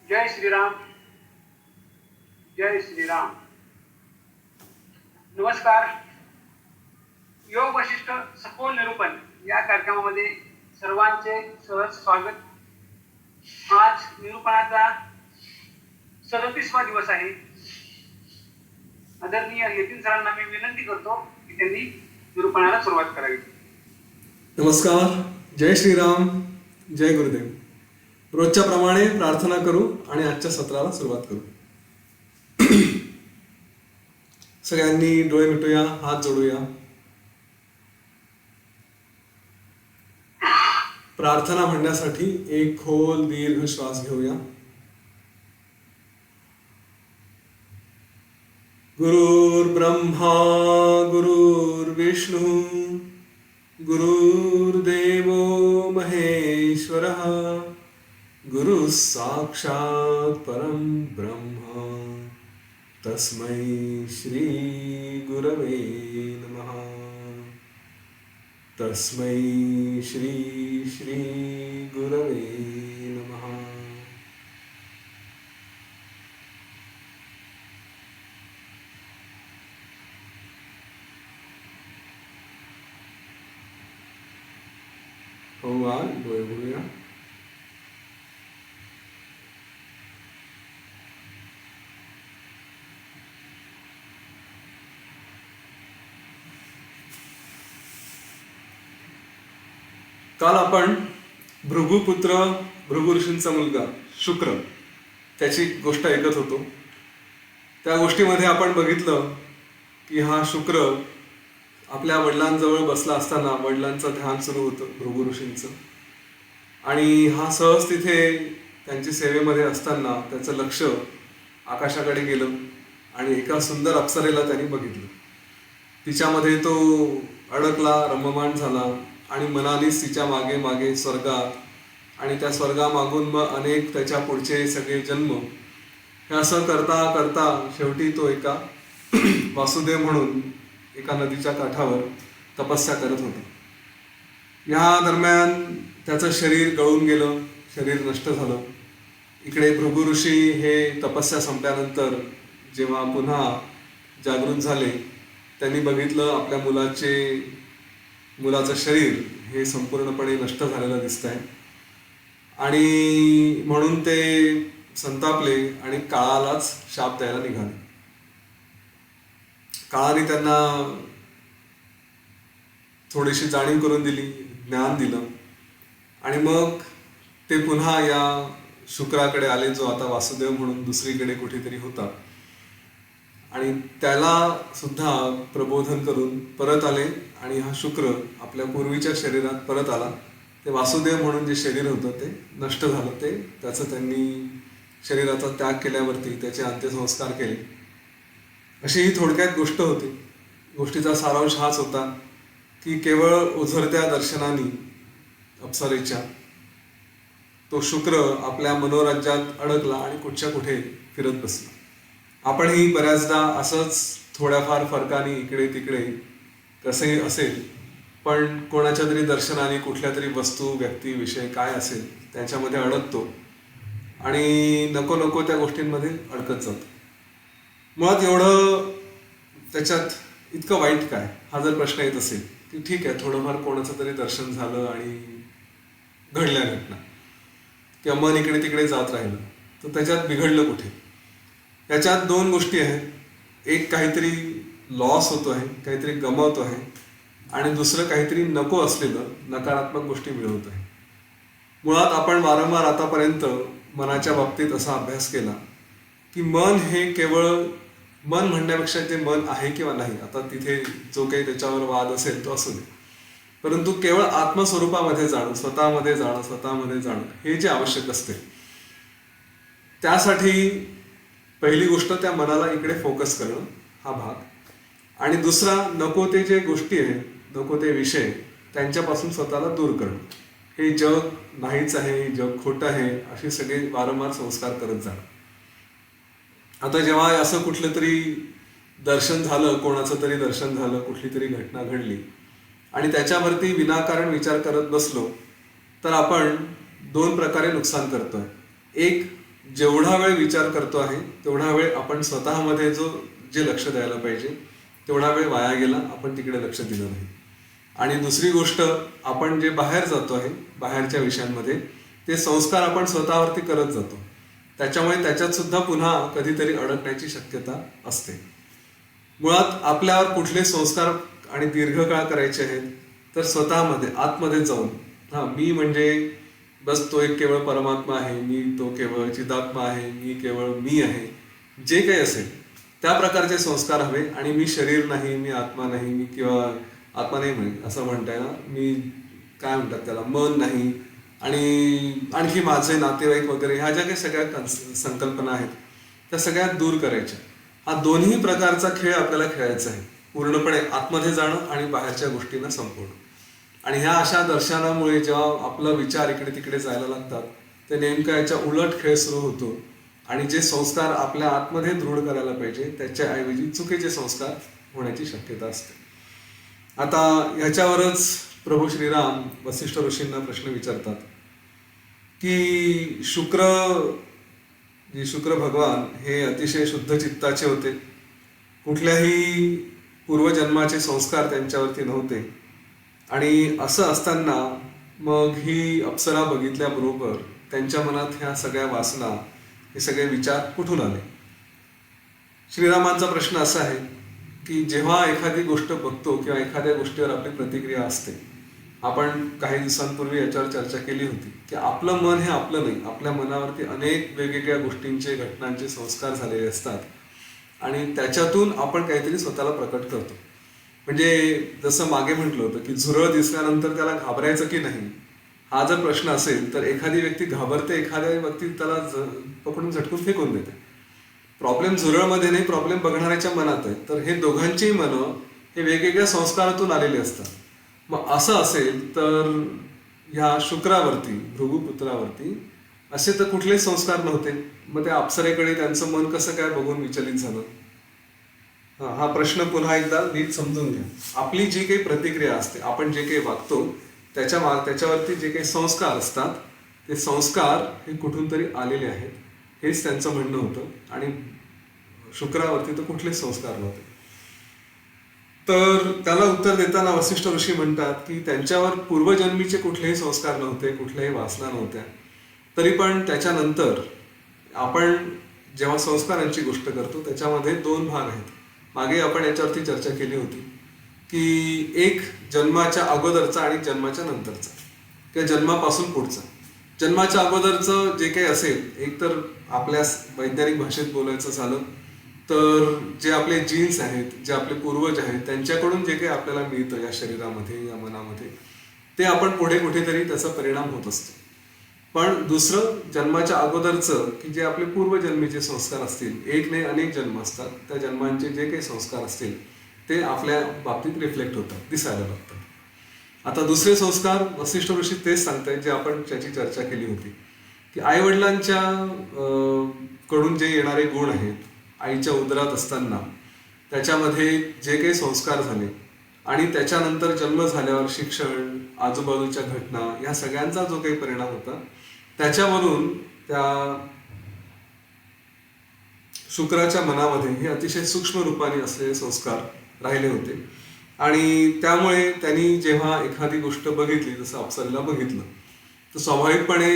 जय श्रीराम. जय श्रीराम. नमस्कार. योग वशिष्ठ सखोल निरूपण या कार्यक्रमामध्ये सर्वांचे सहर्ष स्वागत. आज निरूपणाचा 37वा दिवस आहे. आदरणीय यतीन सरांना मी विनंती करतो की त्यांनी निरूपणाला सुरुवात करावी. नमस्कार. जय श्रीराम. जय गुरुदेव. रोजच्या प्रमाणे प्रार्थना करू आणि आजच्या सत्राला सुरुवात करू. सगळ्यांनी डोळे मिटूया, हात जोडूया. प्रार्थना म्हणण्यासाठी एक खोल दीर्घ श्वास घेऊया. गुरुर्ब्रह्मा गुरुर्विष्णू गुरुर्देवो महेश्वरः गुरुः साक्षात् परं ब्रह्म तस्मै श्री गुरवे नमः. तस्मै श्री श्री गुरवे नमः. डोळे उघडूया. काल आपण भृगुपुत्र भृगु ऋषींचा मुलगा शुक्र त्याची गोष्ट ऐकत होतो. त्या गोष्टीमध्ये आपण बघितलं की हा शुक्र आपल्या वडिलांजवळ बसला असताना वडिलांचं ध्यान सुरू होतं भृगु ऋषींचं, आणि हा सहज तिथे त्यांची सेवेमध्ये असताना त्याचं लक्ष आकाशाकडे गेलं आणि एका सुंदर अप्सरेला त्यांनी बघितलं. तिच्यामध्ये तो अडकला, रममाण झाला आणि मनानेच तिच्या मागे मागे स्वर्गात आणि त्या स्वर्गामागून मग अनेक त्याच्या पुढचे सगळे जन्म हे असं करता करता शेवटी तो एका वासुदेव म्हणून एका नदीच्या काठावर तपस्या करत होता. या दरम्यान त्याचं शरीर गळून गेलं, शरीर नष्ट झालं. इकडे भृगु ऋषी हे तपस्या संपल्यानंतर जेव्हा पुन्हा जागृत झाले त्यांनी बघितलं आपल्या मुलाचं शरीर हे संपूर्णपणे नष्ट झालेलं दिसत आहे, आणि म्हणून ते संतापले आणि काळालाच शाप द्यायला निघाले. काळाने त्यांना थोडीशी जाणीव करून दिली, ज्ञान दिलं, आणि मग ते पुन्हा या शुक्राकडे आले जो आता वासुदेव म्हणून दुसरीकडे कुठेतरी होता, आणि त्याला सुद्धा प्रबोधन करून परत आले. आणि हा शुक्र आपल्या पूर्वीच्या शरीरात परत आला. ते वासुदेव म्हणून जे शरीर होतं ते नष्ट झालं. ते त्याचं त्यांनी शरीराचा त्याग केल्यावरती त्याचे अंत्यसंस्कार केले. अशी ही थोडक्यात गोष्ट होती. गोष्टीचा सारांश हाच होता की केवळ ओझरत्या दर्शनाने अप्सरेच्या तो शुक्र आपल्या मनोराज्यात अडकला आणि कुठच्या कुठे फिरत बसला. आपणही बऱ्याचदा असंच थोड्याफार फरकाने इकडे तिकडे कसंही असेल, पण कोणाच्या तरी दर्शनाने कुठल्या तरी वस्तू, व्यक्ती, विषय काय असेल त्याच्यामध्ये अडकतो आणि नको नको त्या गोष्टींमध्ये अडकत जातो. मुळात एवढं त्याच्यात इतकं वाईट काय, हा जर प्रश्न येत असेल की ठीक आहे थोडंफार कोणाचं तरी दर्शन झालं आणि घडल्या घटना किंवा मन इकडे तिकडे जात राहिलं, तर त्याच्यात बिघडलं कुठे? याच्यात दोन गोष्टी आहेत. एक काहीतरी लॉस होतो आहे, काहीतरी गमावतो आहे, आणि दुसरं काहीतरी नको असलेलं नकारात्मक गोष्टी मिळवत आहे. मुळात आपण वारंवार आतापर्यंत मनाच्या बाबतीत असा अभ्यास केला की मन हे केवळ मन म्हणण्यापेक्षा जे मन आहे किंवा नाही, आता तिथे जो काही त्याच्यावर वाद असेल तो असू दे, परंतु केवळ आत्मस्वरूपामध्ये जाणं, स्वतःमध्ये जाणं हे जे आवश्यक असते, त्यासाठी पहिली गोष्ट त्या मनाला इकडे फोकस करणं हा भाग, आणि दुसरा नको ते जे गोष्टी आहेत, नको ते विषय त्यांच्यापासून स्वतःला दूर करणं. हे जग नाहीच आहे, हे जग खोटं आहे, असे सगळे वारंवार संस्कार करत जाणं. आता जेव्हा असं कुठलं तरी दर्शन झालं, कोणाचं तरी दर्शन झालं, कुठली तरी घटना घडली आणि त्याच्यावरती विनाकारण विचार करत बसलो तर आपण दोन प्रकारे नुकसान करतोय. एक, जेवढा वेळ विचार करतो आहे तेवढा वेळ आपण स्वतःमध्ये जे लक्ष द्यायला पाहिजे तेवढा वेळ वाया गेला, आपण तिकडे लक्ष दिलं नाही. आणि दुसरी गोष्ट, आपण जे बाहेर जातो आहे बाहेरच्या विषयांमध्ये ते संस्कार आपण स्वतःवरती करत जातो, त्याच्यामुळे त्याच्यात सुद्धा पुन्हा कधीतरी अडकण्याची शक्यता असते. मुळात आपल्यावर कुठले संस्कार आणि दीर्घकाळ करायचे आहेत तर स्वतःमध्ये आतमध्ये जाऊन, मी म्हणजे बस तो एक केवळ परमात्मा आहे, मी तो केवळ चिदात्मा आहे, मी केवळ मी आहे, जे काही असेल त्या प्रकारचे संस्कार हवे. आणि मी शरीर नाही, मी आत्मा नाही, मी किंवा आत्मा नाही म्हणे असं म्हणताय ना, मी काय म्हणतात त्याला, मन नाही, आणि आणखी माझे नातेवाईक वगैरे ह्या ज्या काही सगळ्या संकल्पना आहेत त्या सगळ्या दूर करायच्या. हा दोन्ही प्रकारचा खेळ आपल्याला खेळायचा आहे, पूर्णपणे आतमध्ये जाणं आणि बाहेरच्या गोष्टींना संपवणं. आणि ह्या अशा दर्शनामुळे जेव्हा आपला विचार इकडे तिकडे जायला लागतात ते नेमका याच्या उलट खेळ सुरू होतो. आणि जे संस्कार आपल्या आतमध्ये दृढ करायला पाहिजे त्याच्याऐवजी चुकीचे संस्कार होण्याची शक्यता असते. आता ह्याच्यावरच प्रभू श्रीराम वसिष्ठ ऋषींना प्रश्न विचारतात की शुक्र भगवान हे अतिशय शुद्ध चित्ताचे होते, कुठल्याही पूर्वजन्माचे संस्कार त्यांच्यावरती नव्हते, आणि असं असताना मग ही अप्सरा बघितल्याबरोबर त्यांच्या मनात ह्या सगळ्या वासना, हे सगळे विचार कुठून आले. श्रीरामांचा प्रश्न असा आहे की जेव्हा एखादी गोष्ट बघतो किंवा एखाद्या गोष्टीवर आपली प्रतिक्रिया असते, आपण काही दिवसांपूर्वी याच्यावर चर्चा केली होती की आपलं मन हे आपलं नाही, आपल्या मनावरती अनेक वेगवेगळ्या गोष्टींचे, घटनांचे संस्कार झालेले असतात आणि त्याच्यातून आपण काहीतरी स्वतःला प्रकट करतो. म्हणजे जसं मागे म्हटलं होतं की झुरळ दिसल्यानंतर त्याला घाबरायचं की नाही, हा जर प्रश्न असेल तर एखादी व्यक्ती घाबरते, एखाद्या व्यक्ती त्याला पकडून झटकून फेकून देते. प्रॉब्लेम झुरळमध्ये नाही, प्रॉब्लेम बघणाऱ्याच्या मनात आहे. तर हे दोघांचीही मनं हे वेगवेगळ्या संस्कारातून आलेले असतात. मग असं असेल तर ह्या शुक्रावरती, भृगुपुत्रावरती असे तर कुठलेच संस्कार नव्हते, मग त्या अप्सरेकडे त्यांचं मन कसं काय बघून विचलित झालं. हा प्रश्न पुन्हा एकदा नीट समजून घ्या. आपली जी काही प्रतिक्रिया असते, आपण जे काही वागतो त्याच्यावरती जे काही संस्कार असतात ते संस्कार हे कुठून तरी आलेले आहेत, हेच त्यांचं म्हणणं होतं. आणि शुक्रावरती तर कुठलेच संस्कार नव्हते. तर त्याला उत्तर देताना वसिष्ठ ऋषी म्हणतात की त्यांच्यावर पूर्वजन्मीचे कुठलेही संस्कार नव्हते, कुठल्याही वासना नव्हत्या, तरी पण त्याच्यानंतर आपण जेव्हा संस्कारांची गोष्ट करतो त्याच्यामध्ये दोन भाग आहेत. मागे आपण याच्यावरती चर्चा केली होती की एक जन्माच्या अगोदरचा आणि जन्माच्या नंतरचा, किंवा जन्मापासून पुढचा. जन्माच्या अगोदरचं जे काही असेल, एक तर आपल्या वैज्ञानिक भाषेत बोलायचं झालं तर जे आपले जीन्स आहेत, जे आपले पूर्वज आहेत, त्यांच्याकडून जे काही आपल्याला मिळतं या शरीरामध्ये, या मनामध्ये, ते आपण पुढे कुठेतरी त्याचा परिणाम होत असतो. पण दुसरं जन्माच्या अगोदरचं की जे आपले पूर्वजन्मीचे संस्कार असतील, एक नाही अनेक जन्म असतात, त्या जन्मांचे जे काही संस्कार असतील ते आपल्या बाबतीत रिफ्लेक्ट होतात, दिसायला लागतात. आता दुसरे संस्कार वसिष्ठ ऋषी तेच सांगतायत जे आपण त्याची चर्चा केली होती की आई वडिलांच्या कडून जे येणारे गुण आहेत, आईच्या उदरात असताना त्याच्यामध्ये जे काही संस्कार झाले आणि त्याच्यानंतर जन्म झाल्यावर शिक्षण, आजूबाजूच्या घटना, या सगळ्यांचा जो काही परिणाम होता त्याच्यावरून त्या शुक्राच्या मनामध्ये हे अतिशय सूक्ष्म रूपाने असलेले संस्कार राहिले होते. आणि त्यामुळे त्यांनी जेव्हा एखादी गोष्ट बघितली, जसं अप्सरेला बघितलं, तर स्वाभाविकपणे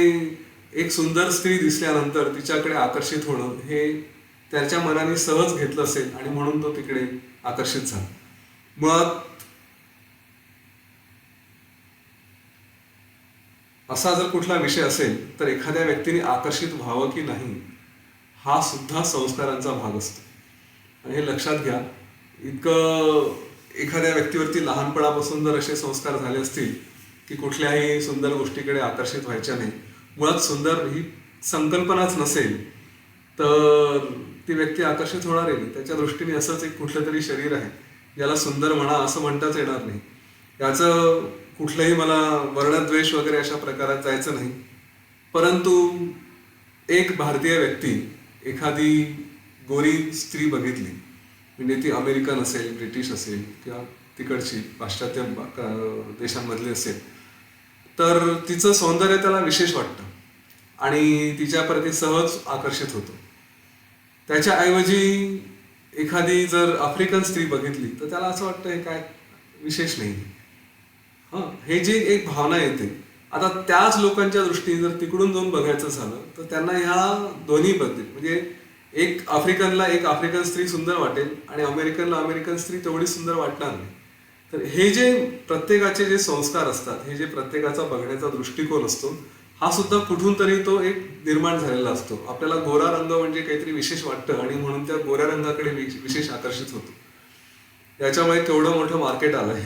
एक सुंदर स्त्री दिसल्यानंतर तिच्याकडे आकर्षित होणं हे त्याच्या मनाने सहज घेतलं असेल आणि म्हणून तो तिकडे आकर्षित झाला. मुळात असा जर कुठला विषय असेल तर एखाद्या व्यक्तीने आकर्षित व्हावं की नाही हा सुद्धा संस्कारांचा भाग असतो. आणि हे लक्षात घ्या. इतकं एखाद्या व्यक्तीवरती लहानपणापासून जर असे संस्कार झाले असतील की कुठल्याही सुंदर गोष्टीकडे आकर्षित व्हायच्या नाही, मुळात सुंदर ही संकल्पनाच नसेल तर ती व्यक्ती आकर्षित होणार आहे. त्याच्या दृष्टीने असंच एक कुठलं तरी शरीर आहे ज्याला सुंदर म्हणा असं म्हणताच येणार नाही. याचं कुठलंही मला वर्णद्वेष वगैरे अशा प्रकारात जायचं नाही. परंतु एक भारतीय व्यक्ती एखादी गोरी स्त्री बघितली, म्हणजे ती अमेरिकन असेल, ब्रिटिश असेल किंवा तिकडची पाश्चात्य देशांमधली असेल, तर तिचं सौंदर्य त्याला विशेष वाटतं आणि तिच्याप्रती सहज आकर्षित होतो. त्याच्याऐवजी एखादी जर आफ्रिकन स्त्री बघितली तर त्याला असं वाटतं हे काय विशेष नाही. हे जी एक भावना येते, आता त्याच लोकांच्या दृष्टीने जर तिकडून जाऊन बघायचं झालं तर त्यांना ह्या दोन्ही पद्धती, म्हणजे एक आफ्रिकनला एक आफ्रिकन स्त्री सुंदर वाटेल आणि अमेरिकनला अमेरिकन स्त्री तेवढी सुंदर वाटणार नाही. तर हे जे प्रत्येकाचे जे संस्कार असतात, हे जे प्रत्येकाचा बघण्याचा दृष्टिकोन असतो, हा सुद्धा कुठून तरी तो एक निर्माण झालेला असतो. आपल्याला गोरा रंग म्हणजे काहीतरी विशेष वाटतं आणि म्हणून त्या गोऱ्या रंगाकडे विशेष आकर्षित होतो. याच्यामुळे केवढं मोठं मार्केट आलंय.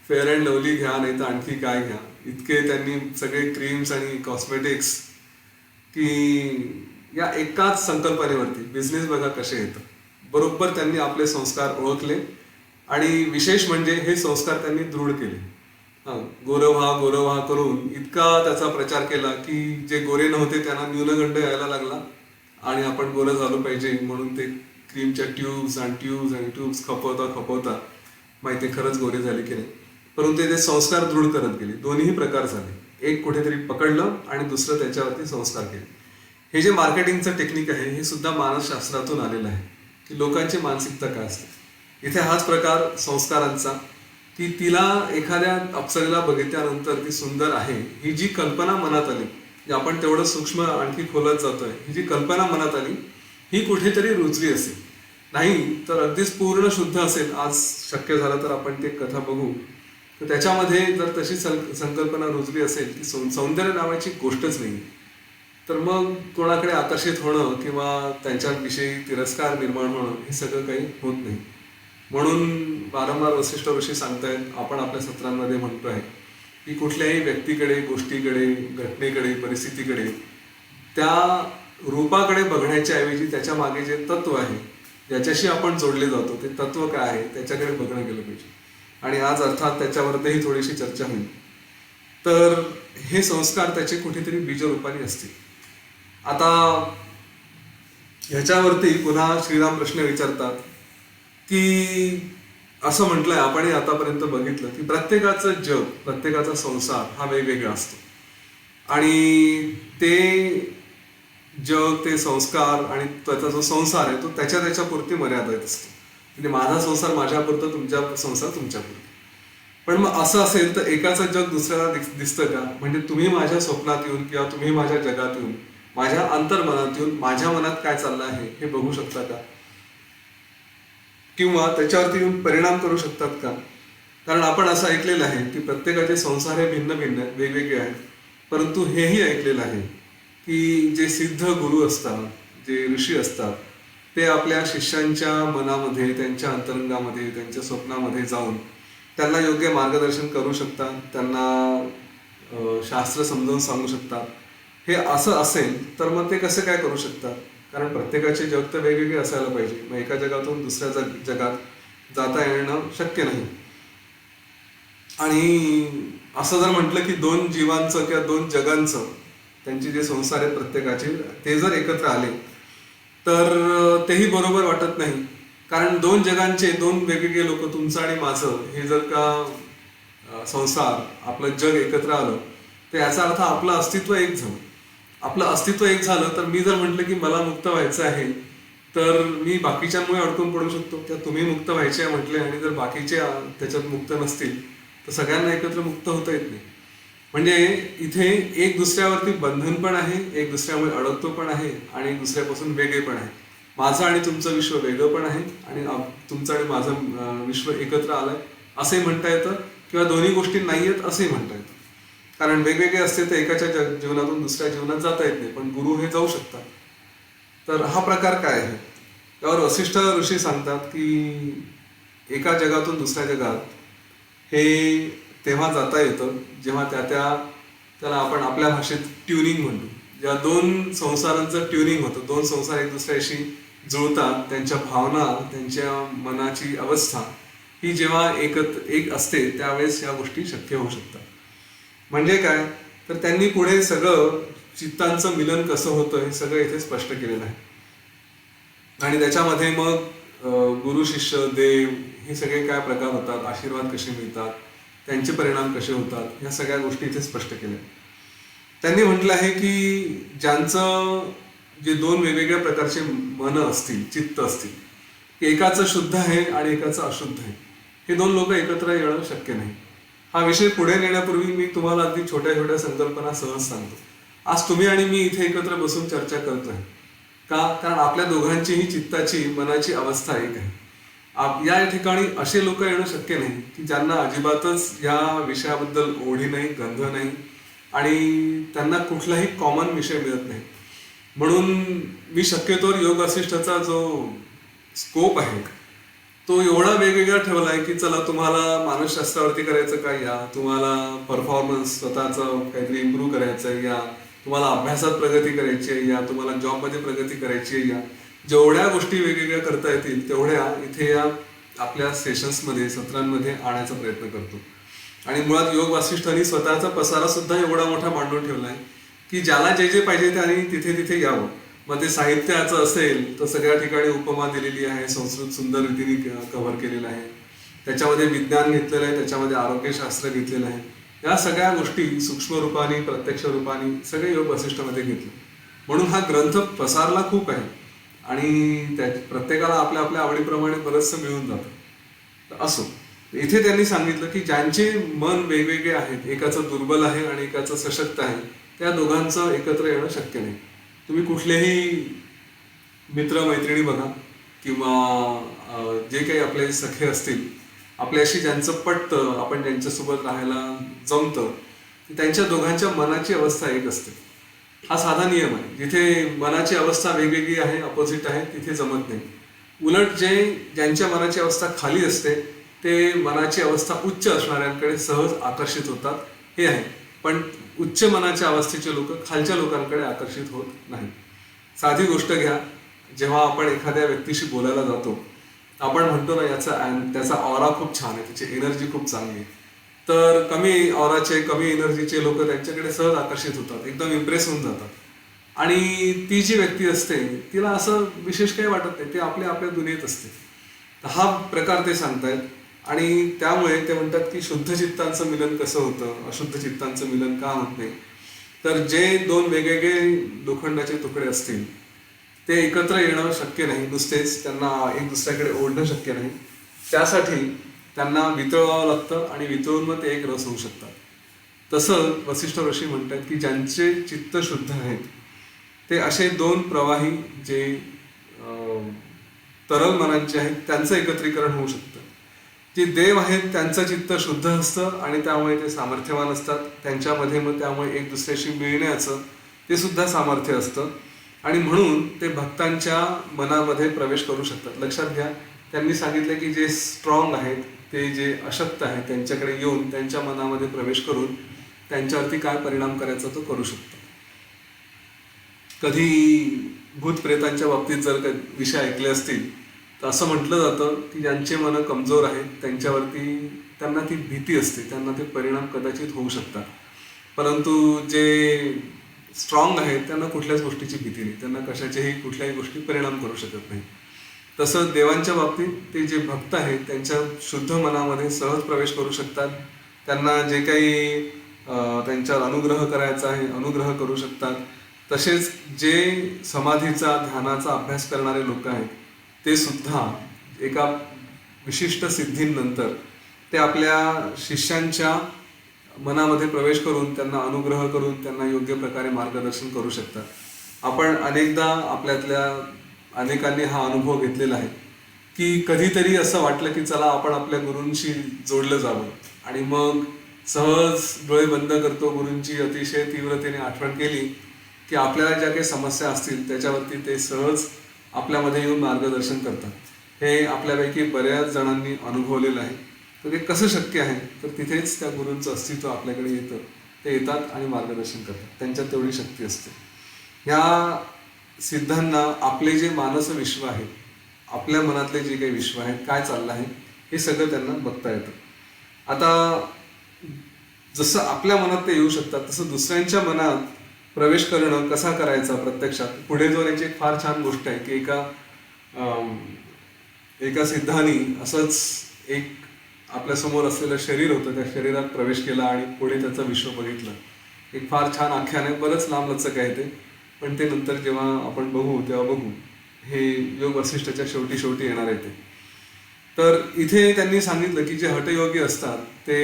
फेअर अँड लवली घ्या, नाही तर आणखी काय घ्या, इतके त्यांनी सगळे क्रीम्स आणि कॉस्मेटिक्स, की या एकाच संकल्पनेवरती बिझनेस बघा कसे येतं. बरोबर त्यांनी आपले संस्कार ओळखले आणि विशेष म्हणजे हे संस्कार त्यांनी दृढ केले. गोरं व्हा करून इतका त्याचा प्रचार केला की जे गोरे नव्हते त्यांना न्यूनगंड यायला लागला आणि आपण गोरं झालं पाहिजे म्हणून ते क्रीमच्या ट्यूब्स आणि ट्यूब्स खपवता माहिती खरंच गोरे झाले की नाही. परंतु ते संस्कार दृढ करत गेले. दोन्ही प्रकार झाले, एक कुठेतरी पकडलं आणि दुसरं त्याच्यावरती संस्कार केले. हे जे मार्केटिंगचं टेक्निक आहे हे सुद्धा मानसशास्त्रातून आलेलं आहे की लोकांची मानसिकता काय असते. इथे हाच प्रकार संस्कारांचा, की तिला एखाद्या अप्सरेला बघितल्यानंतर ती सुंदर आहे ही जी कल्पना मनात आली, जी आपण तेवढं सूक्ष्म आणखी खोलत जातोय, ही जी कल्पना मनात आली ही कुठेतरी रुजली असेल. नाही तर अगदीच पूर्ण शुद्ध असेल, आज शक्य झालं तर आपण ते कथा बघू, तर त्याच्यामध्ये जर तशी संकल्पना रुजली असेल की सौंदर्य नावाची गोष्टच नाही, तर मग कोणाकडे आकर्षित होणं किंवा त्यांच्याविषयी तिरस्कार निर्माण होणं हे सगळं काही होत नाही. म्हणून वारंवार वसिष्ठ ऋषी सांगतायत, आपण आपल्या सत्रांमध्ये म्हणतो आहे की कुठल्याही व्यक्तीकडे, गोष्टीकडे, घटनेकडे, परिस्थितीकडे, त्या रूपाकडे बघण्याच्या ऐवजी त्याच्या मागे जे तत्व आहे, ज्याच्याशी आपण जोडले जातो, ते तत्व काय आहे त्याच्याकडे बघणं गेलं पाहिजे. आणि आज अर्थात त्याच्यावरही थोडीशी चर्चा होईल. तर हे संस्कार त्याचे कुठेतरी बीजरूपाने असतील. आता ह्याच्यावरती पुन्हा श्रीराम प्रश्न विचारतात की असं म्हटलंय, आपण आतापर्यंत बघितलं की प्रत्येकाचं जग, प्रत्येकाचा संसार हा वेगवेगळा असतो आणि ते जग, ते संस्कार आणि त्याचा जो संसार आहे तो त्याच्या पुरती मर्यादित असतो. म्हणजे माझा संसार माझ्यापुरतं, तुमच्या संसार तुमच्यापुरतं. पण मग असं असेल तर एकाचं जग दुसऱ्याला दिसतं का? म्हणजे तुम्ही माझ्या स्वप्नात येऊन किंवा तुम्ही माझ्या जगात येऊन, माझ्या अंतर्मनात येऊन माझ्या मनात काय चाललं आहे हे बघू शकता का? किंवा त्याच्यावरती येऊन परिणाम करू शकतात का? कारण आपण असं ऐकलेलं आहे की प्रत्येकाचे संसार हे भिन्न भिन्न वेगवेगळे आहेत. परंतु हेही ऐकलेलं आहे की जे सिद्ध गुरु असतात, जे ऋषी असतात, ते आपल्या शिष्यांच्या मनामध्ये, त्यांच्या अंतरंगामध्ये, त्यांच्या स्वप्नामध्ये जाऊन त्यांना योग्य मार्गदर्शन करू शकतात, त्यांना शास्त्र समजावून सांगू शकतात. हे असं असेल तर मग ते कसं काय करू शकतात? कारण प्रत्येकाचे जग तर वेगवेगळे असायला पाहिजे. मग एका जगातून दुसऱ्या जगात जाता येणं शक्य नाही. आणि असं जर म्हटलं की दोन जीवांचं किंवा दोन जगांचं, त्यांचे जे संसार आहेत प्रत्येकाचे, ते जर एकत्र आले तर तेही बरोबर वाटत नाही. कारण दोन जगांचे दोन वेगवेगळे लोक, तुमचं आणि माझं, हे जर का संसार, आपलं जग एकत्र आलं तर याचा अर्थ आपलं अस्तित्व एक झालं. आपलं अस्तित्व एक झालं तर मी जर म्हटलं की मला मुक्त व्हायचं आहे तर मी बाकीच्यांमुळे अडकून पडू शकतो. किंवा तुम्ही मुक्त व्हायचे आहे म्हटले आणि जर बाकीचे त्याच्यात मुक्त नसतील तर सगळ्यांना एकत्र मुक्त होता येत नाही. म्हणजे इथे एक दुसऱ्यावरती बंधन पण आहे, एक दुसऱ्यामुळे अडकतो पण आहे आणि दुसऱ्यापासून वेगळे पण आहे. माझं आणि तुमचं विश्व वेगळं पण आहे आणि तुमचं आणि माझं विश्व एकत्र आलंय असंही म्हणता येतं, किंवा दोन्ही गोष्टी नाही आहेत असंही म्हणता येतं. कारण वेगवेगळे असते तर एकाच्या जीवनातून दुसऱ्या जीवनात जाता येत नाही, पण गुरु हे जाऊ शकतात. तर हा प्रकार काय आहे? त्यावर वसिष्ठ ऋषी सांगतात की एका जगातून दुसऱ्या जगात हे तेव्हा जाता येतं जेव्हा त्याला आपण आपल्या भाषेत ट्युनिंग म्हणतो. जेव्हा दोन संसारांचं ट्युनिंग होतं, दोन संसार एक दुसऱ्याशी जुळतात, त्यांच्या भावना, त्यांच्या मनाची अवस्था ही जेव्हा एक असते त्यावेळेस या गोष्टी शक्य होऊ शकतात. म्हणजे काय तर त्यांनी पुढे सगळं चित्तांचं मिलन कसं होतं हे सगळं इथे स्पष्ट केलेलं आहे. आणि त्याच्यामध्ये मग गुरु, शिष्य, देव हे सगळे काय प्रकार होतात, आशीर्वाद कसे मिळतात, त्यांचे परिणाम कसे होतात, ह्या सगळ्या गोष्टी इथे स्पष्ट केल्या. त्यांनी म्हटलं आहे की ज्यांचं जे दोन वेगवेगळ्या प्रकारचे मन असतील, चित्त असतील, की एकाचं शुद्ध आहे आणि एकाचं अशुद्ध आहे, हे दोन लोक एकत्र येणं शक्य नाही. हा विषय पुढे नेण्यापूर्वी मी तुम्हाला अगदी छोट्या छोट्या संकल्पना सहज सांगतो. आज तुम्ही आणि मी इथे एकत्र बसून चर्चा करतोय का? कारण आपल्या दोघांचीही चित्ताची, मनाची अवस्था एक आहे. या ठिकाणी असे लोक येणं शक्य नाही की ज्यांना अजिबातच या विषयाबद्दल ओढी नाही, गंध नाही आणि त्यांना कुठलाही कॉमन विषय मिळत नाही. म्हणून मी शक्यतोवर योग वसिष्ठचा जो स्कोप आहे तो एवढा वेगवेगळा ठेवला आहे की चला तुम्हाला मानसशास्त्रावरती करायचं का, या तुम्हाला परफॉर्मन्स स्वतःचं काहीतरी इम्प्रूव्ह करायचं आहे, या तुम्हाला अभ्यासात प्रगती करायची आहे, या तुम्हाला जॉबमध्ये प्रगती करायची आहे, या जेवढ्या गोष्टी वेगवेगळ्या करता येतील तेवढ्या इथे या आपल्या सेशन्समध्ये, सत्रांमध्ये आणायचा प्रयत्न करतो. आणि मुळात योग वासिष्ठांनी स्वतःचा पसारा सुद्धा एवढा मोठा मांडून ठेवला आहे की ज्याला जे जे पाहिजे त्याने तिथे तिथे यावं. मग ते साहित्याचं असेल तर सगळ्या ठिकाणी उपमा दिलेली आहे, संस्कृत सुंदर रीतीने कव्हर केलेलं आहे, त्याच्यामध्ये विज्ञान घेतलेलं आहे, त्याच्यामध्ये आरोग्यशास्त्र घेतलेलं आहे. या सगळ्या गोष्टी सूक्ष्म रूपाने, प्रत्यक्ष रूपाने सगळे योग वसिष्ठामध्ये घेतले. म्हणून हा ग्रंथ पसारला खूप आहे आणि त्या प्रत्येकाला आपल्या आपल्या आवडीप्रमाणे बरंचसं मिळून जातं. तर असो, इथे त्यांनी सांगितलं की ज्यांचे मन वेगवेगळे आहेत, एकाचं दुर्बल आहे आणि एकाचं सशक्त आहे, त्या दोघांचं एकत्र येणं शक्य नाही. तुम्ही कुठलेही मित्रमैत्रिणी बघा किंवा जे काही आपले सखे असतील, आपल्याशी ज्यांचं पटतं, आपण ज्यांच्यासोबत राहायला जमतं, त्यांच्या दोघांच्या मनाची अवस्था एक असते. हा साधा नियम आहे. जिथे मनाची अवस्था वेगवेगळी आहे, अपोजिट आहे, तिथे जमत नाही. उलट ज्यांच्या मनाची अवस्था खाली असते ते मनाची अवस्था उच्च असणाऱ्यांकडे सहज आकर्षित होतात, हे आहे. पण उच्च मनाच्या अवस्थेचे लोक खालच्या लोकांकडे आकर्षित होत नाही. साधी गोष्ट घ्या, जेव्हा आपण एखाद्या व्यक्तीशी बोलायला जातो आपण म्हणतो ना त्याचा ऑरा खूप छान आहे, त्याची एनर्जी खूप चांगली आहे. तर कमी ऑराचे, कमी एनर्जीचे लोक त्यांच्याकडे सहज आकर्षित होतात, एकदम इम्प्रेस होऊन जातात. आणि ती जी व्यक्ती असते तिला असं विशेष काही वाटत नाही, ते आपल्या आपल्या दुनियेत असते. तर हा प्रकार ते सांगतायत. आणि त्यामुळे ते म्हणतात की शुद्ध चित्तांचं मिलन कसं होतं, अशुद्ध चित्तांचं मिलन का होत नाही. तर जे दोन वेगवेगळे लोखंडाचे तुकडे असतील ते एकत्र येणं शक्य नाही, नुसतेच त्यांना एक दुसऱ्याकडे ओढणं शक्य नाही. त्यासाठी त्यांना वितळवावं लागतं आणि वितळून मग ते एक रस होऊ शकतात. तसं वसिष्ठ ऋषी म्हणतात की ज्यांचे चित्त शुद्ध आहेत ते असे दोन प्रवाही जे तरल मनांचे आहेत त्यांचं एकत्रीकरण होऊ शकतं. जे देव आहेत त्यांचं चित्त शुद्ध असतं आणि त्यामुळे ते सामर्थ्यवान असतात. त्यांच्यामध्ये मग त्यामुळे एक दुसऱ्याशी मिळण्याचं ते सुद्धा सामर्थ्य असतं आणि म्हणून ते भक्तांच्या मनामध्ये प्रवेश करू शकतात. लक्षात घ्या, त्यांनी सांगितलं की जे स्ट्रॉंग आहेत, ते जे अशक्त आहेत, त्यांच्याकडे येऊन त्यांच्या मनामध्ये प्रवेश करून त्यांच्यावरती काय परिणाम करायचा तो करू शकतो. कधी भूतप्रेतांच्या बाबतीत जर विषय ऐकले असतील तर असं म्हटलं जातं की ज्यांचे मन कमजोर आहेत त्यांच्यावरती त्यांना ती भीती असते, त्यांना ते परिणाम कदाचित होऊ शकतात. परंतु जे स्ट्रॉंग आहेत त्यांना कुठल्याच गोष्टीची भीती नाही, त्यांना कशाचेही कुठल्याही गोष्टी परिणाम करू शकत नाही. तसं देवांच्या बाबतीत ते जे भक्त आहेत त्यांच्या शुद्ध मनामध्ये सहज प्रवेश करू शकतात. त्यांना जे काही त्यांच्यावर अनुग्रह करायचा आहे अनुग्रह करू शकतात. तसेच जे समाधीचा, ध्यानाचा अभ्यास करणारे लोक आहेत ते सुद्धा एका विशिष्ट सिद्धींनंतर ते आपल्या शिष्यांच्या मनामध्ये प्रवेश करून त्यांना अनुग्रह करून त्यांना योग्य प्रकारे मार्गदर्शन करू शकतात. आपण अनेकदा आपल्यातल्या अनेकांनी हा अनुभव घेतलेला आहे की कधीतरी असं वाटलं की चला आपण आपल्या गुरूंशी जोडलं जावं आणि मग सहज डोळे बंद करतो, गुरूंची अतिशय तीव्रतेने आठवण केली की आपल्याला ज्या काही समस्या असतील त्याच्यावरती ते सहज आपल्यामध्ये येऊन मार्गदर्शन करतात. हे आपल्यापैकी बऱ्याच जणांनी अनुभवलेलं आहे. तर ते कसं शक्य आहे, तर तिथेच त्या गुरूंचं अस्तित्व आपल्याकडे येतं. ते येतात आणि मार्गदर्शन करतात, त्यांच्यात तेवढी शक्ती असते. ह्या सिद्धांना आपले जे मानस विश्व आहे, आपल्या मनातले जे काही विश्व आहे, काय चाललं आहे हे सगळं त्यांना बघता येतं. आता जसं आपल्या मनात ते येऊ शकतात तसं दुसऱ्यांच्या मनात प्रवेश करणं कसा करायचा प्रत्यक्षात पुढे जाण्याची एक फार छान गोष्ट आहे की एका सिद्धांनी असंच एक आपल्यासमोर असलेलं शरीर होतं, त्या शरीरात प्रवेश केला आणि पुढे त्याचं विश्व बघितलं. एक फार छान आख्यान आहे, बरंच लांब लचक आहे ते, पण ते नंतर जेव्हा आपण बघू तेव्हा बघू. हे योग वसिष्ठाच्या शेवटी शेवटी येणार आहे ते. तर इथे त्यांनी सांगितलं की जे हठयोगी असतात ते,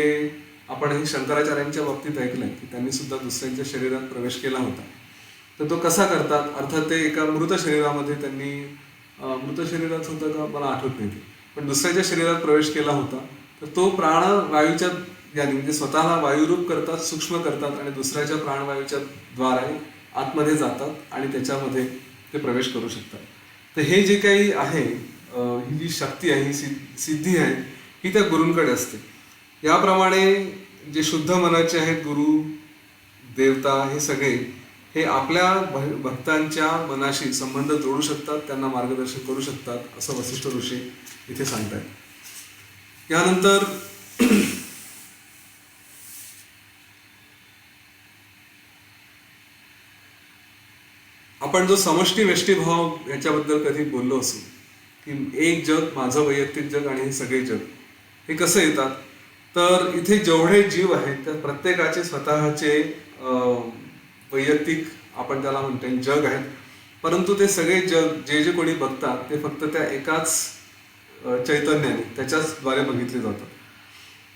आपण हे शंकराचार्यांच्या बाबतीत ऐकलंय की त्यांनी सुद्धा दुसऱ्यांच्या शरीरात प्रवेश केला होता. तर तो कसा करतात, अर्थात ते एका मृत शरीरामध्ये त्यांनी, मृत शरीरात होतं का मला आठवत नाही ते, पण दुसऱ्याच्या शरीरात प्रवेश केला होता. तर तो प्राणवायूच्या याने म्हणजे स्वतःला वायुरूप करतात, सूक्ष्म करतात आणि दुसऱ्याच्या प्राणवायूच्या द्वारे आतमध्ये जातात आणि त्याच्यामध्ये ते प्रवेश करू शकतात. तर हे जे काही आहे, ही जी शक्ती आहे, ही सिद्धी आहे, ही त्या गुरूंकडे असते. याप्रमाणे जे शुद्ध मनाचे आहेत गुरु, देवता, हे सगळे हे आपल्या भक्तांच्या मनाशी संबंध जोडू शकतात, त्यांना मार्गदर्शन करू शकतात, असं वसिष्ठ ऋषी इथे सांगतात. यानंतर आपण जो समष्टी वेष्टी भाव याच्याबद्दल कधी बोललो असू की एक जग, माझं वैयक्तिक जग आणि हे सगळे जग, हे कसं येतात, तर इथे जेवढे जीव आहेत त्या प्रत्येकाचे स्वतःचे वैयक्तिक, आपण त्याला म्हणतो जग आहेत. परंतु ते सगळे जग जे जे कोणी बघतात ते फक्त त्या एकाच चैतन्याने, त्याच्याच द्वारे बघितले जातात.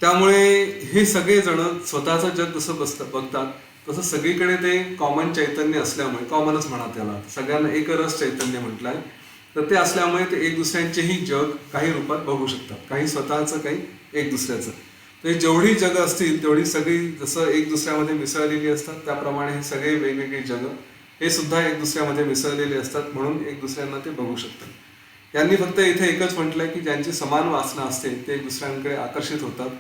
त्यामुळे हे सगळे जण स्वतःचं जग जसं बघतात तसं सगळीकडे ते कॉमन चैतन्य असल्यामुळे, कॉमनच म्हणा त्याला, सगळ्यांना एकरस चैतन्य म्हटलंय, तर ते असल्यामुळे ते एक दुसऱ्यांचेही जग काही रूपात बघू शकतात, काही स्वतःचं, काही एक दुसऱ्याचं. तर जेवढी जगं असतील तेवढी सगळी जसं एक दुसऱ्यामध्ये मिसळलेली असतात, त्याप्रमाणे हे सगळे वेगवेगळे जगं हे सुद्धा एक दुसऱ्यामध्ये मिसळलेले असतात, म्हणून एक दुसऱ्यांना ते बघू शकतात. यांनी फक्त इथे एकच म्हटलंय की ज्यांची समान वासना असते ते एक दुसऱ्यांकडे आकर्षित होतात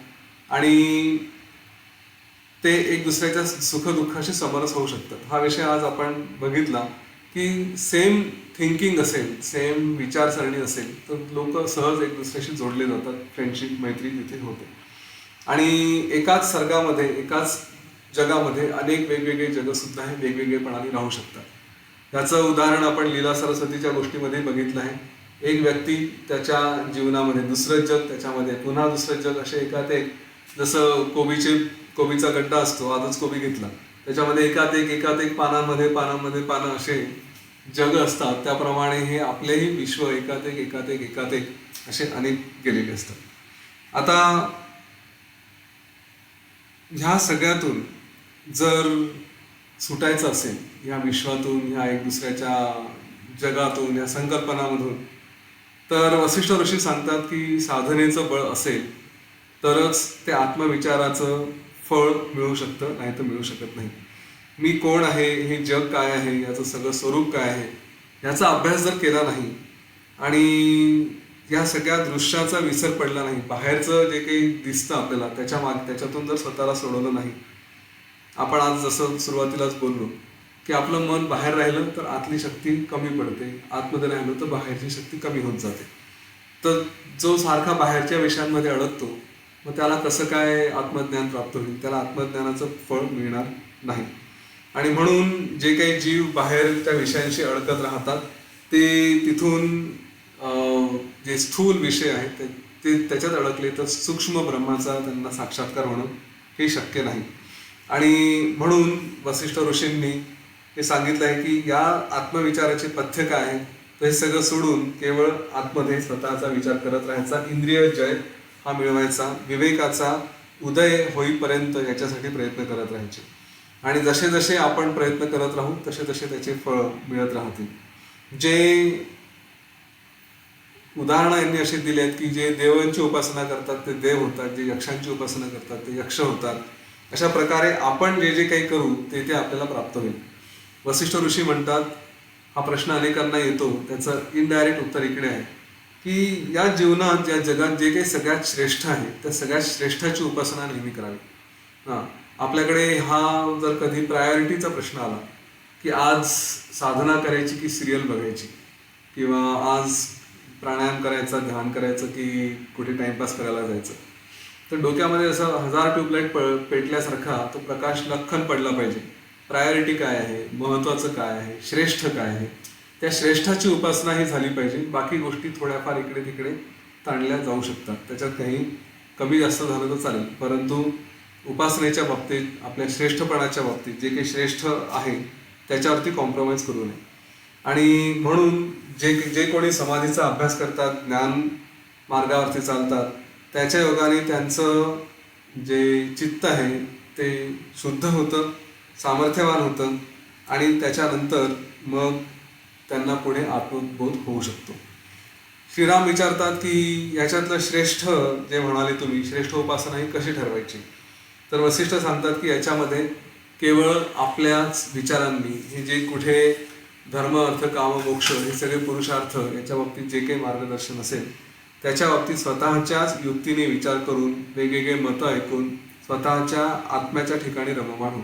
आणि ते एक दुसऱ्याच्या सुखदुःखाशी समरस होऊ शकतात. हा विषय आज आपण बघितला की सेम थिंकिंग असेल, सेम विचारसरणी असेल तर लोक सहज एक दुसऱ्याशी जोडले जातात, फ्रेंडशिप, मैत्री तिथे होते. आणि एकाच सर्गामध्ये, एकाच जगामध्ये अनेक वेगवेगळे जगं सुद्धा हे वेगवेगळेपणाने राहू शकतात. याचं उदाहरण आपण लीला सरस्वतीच्या गोष्टीमध्ये बघितलं आहे. एक व्यक्ती त्याच्या जीवनामध्ये, दुसरं जग त्याच्यामध्ये, पुन्हा दुसरं जग, असे एकात एक, जसं कोबीचा गड्डा असतो, आजच कोबी घेतला, त्याच्यामध्ये एकात एक पानांमध्ये पानं असे जग असतात. त्याप्रमाणे हे आपलेही विश्व एकात एक असे अनेक गेलेले असतात. आता ह्या सगळ्यातून जर सुटायचं असेल, ह्या विश्वातून, ह्या एक दुसऱ्याच्या जगातून, या संकल्पनामधून, तर वसिष्ठ ऋषी सांगतात की साधनेचं बळ असेल तरच ते आत्मविचाराचं फळ मिळू शकतं, नाही तर मिळू शकत नाही. मी कोण आहे, हे जग काय आहे, याचं सगळं स्वरूप काय आहे, याचा अभ्यास जर केला नाही आणि या सगळ्या दृश्याचा विसर पडला नाही, बाहेरचं जे काही दिसतं आपल्याला त्याच्यातून जर स्वतःला सोडवलं नाही, आपण आज जसं सुरुवातीलाच बोललो की आपलं मन बाहेर राहिलं तर आतली शक्ती कमी पडते, आतमध्ये राहिलं तर बाहेरची शक्ती कमी होत जाते. तर जो सारखा बाहेरच्या विषयांमध्ये अडकतो, मग त्याला कसं काय आत्मज्ञान प्राप्त होईल, त्याला आत्मज्ञानाचं फळ मिळणार नाही. आणि म्हणून जे काही जीव बाहेर त्या विषयांशी अडकत राहतात ते तिथून जे स्थूल विषय आहेत ते त्याच्यात अडकले तर सूक्ष्म ब्रह्माचा त्यांना साक्षात्कार होणं हे शक्य नाही. आणि म्हणून वसिष्ठ ऋषींनी हे सांगितलं आहे की या आत्मविचाराचे पथ्य काय आहे, तर हे सगळं सोडून केवळ आतमध्ये स्वतःचा विचार करत राहायचा, इंद्रिय जय हा मिळवायचा, विवेकाचा उदय होईपर्यंत याच्यासाठी प्रयत्न करत राहायचे. आणि जसे जसे आपण प्रयत्न करत राहू तसे तसे त्याचे फळ मिळत राहतील. जे उदाहरणं यांनी अशी दिली आहेत की जे देवांची उपासना करतात ते देव होतात, जे यक्षांची उपासना करतात ते यक्ष होतात. अशा प्रकारे आपण जे जे काही करू ते ते आपल्याला प्राप्त होईल. वसिष्ठ ऋषी म्हणतात, हा प्रश्न अनेकांना येतो, त्याचं इनडायरेक्ट उत्तर इकडे आहे की या जीवनात, या जगात जे काही सगळ्यात श्रेष्ठ आहे त्या सगळ्यात श्रेष्ठाची उपासना नेहमी करावी. आपल्याकडे हा जर कधी प्रायोरिटीचा प्रश्न आला की आज साधना करायची की सिरियल बघायची, किंवा आज प्राणायाम करायचा, ध्यान करायचं की कुठे टाइमपास करायला जायचं, तर डोक्यामध्ये असं 1000 ट्यूबलाईट पेटल्यासारखा तो प्रकाश लख्खन पडला पाहिजे. प्रायोरिटी काय आहे, महत्त्वाचं काय आहे, श्रेष्ठ काय आहे, त्या श्रेष्ठाची उपासना ही झाली पाहिजे. बाकी गोष्टी थोड्याफार इकडे तिकडे ताणल्या जाऊ शकतात, त्याच्यात काही कमी जास्त झालं तर चालेल, परंतु उपासनेच्या बाबतीत, आपल्या श्रेष्ठपणाच्या बाबतीत जे काही श्रेष्ठ आहे त्याच्यावरती कॉम्प्रोमाइज करू नये. आणि म्हणून जे जे कोणी समाधीचा अभ्यास करतात, ज्ञान मार्गावरती चालतात, त्याच्या योगाने त्यांचं जे चित्त आहे ते शुद्ध होतं, सामर्थ्यवान होतं आणि त्याच्यानंतर मग त्यांना पुढे आत्मबोध होऊ शकतो. श्रीराम विचारतात की याच्यातलं श्रेष्ठ जे म्हणाले तुम्ही, श्रेष्ठ उपासना ही कशी ठरवायची? तर वसिष्ठ सांगतात की याच्यामध्ये केवळ आपल्याच विचारांनी हे जे कुठे धर्म, अर्थ, काम, मोक्ष हे सगळे पुरुषार्थ याच्या बाबतीत जे काही मार्गदर्शन असेल त्याच्या बाबतीत स्वतःच्याच युक्तीने विचार करून, वेगवेगळे मतं ऐकून, स्वतःच्या आत्म्याच्या ठिकाणी रममाण हो,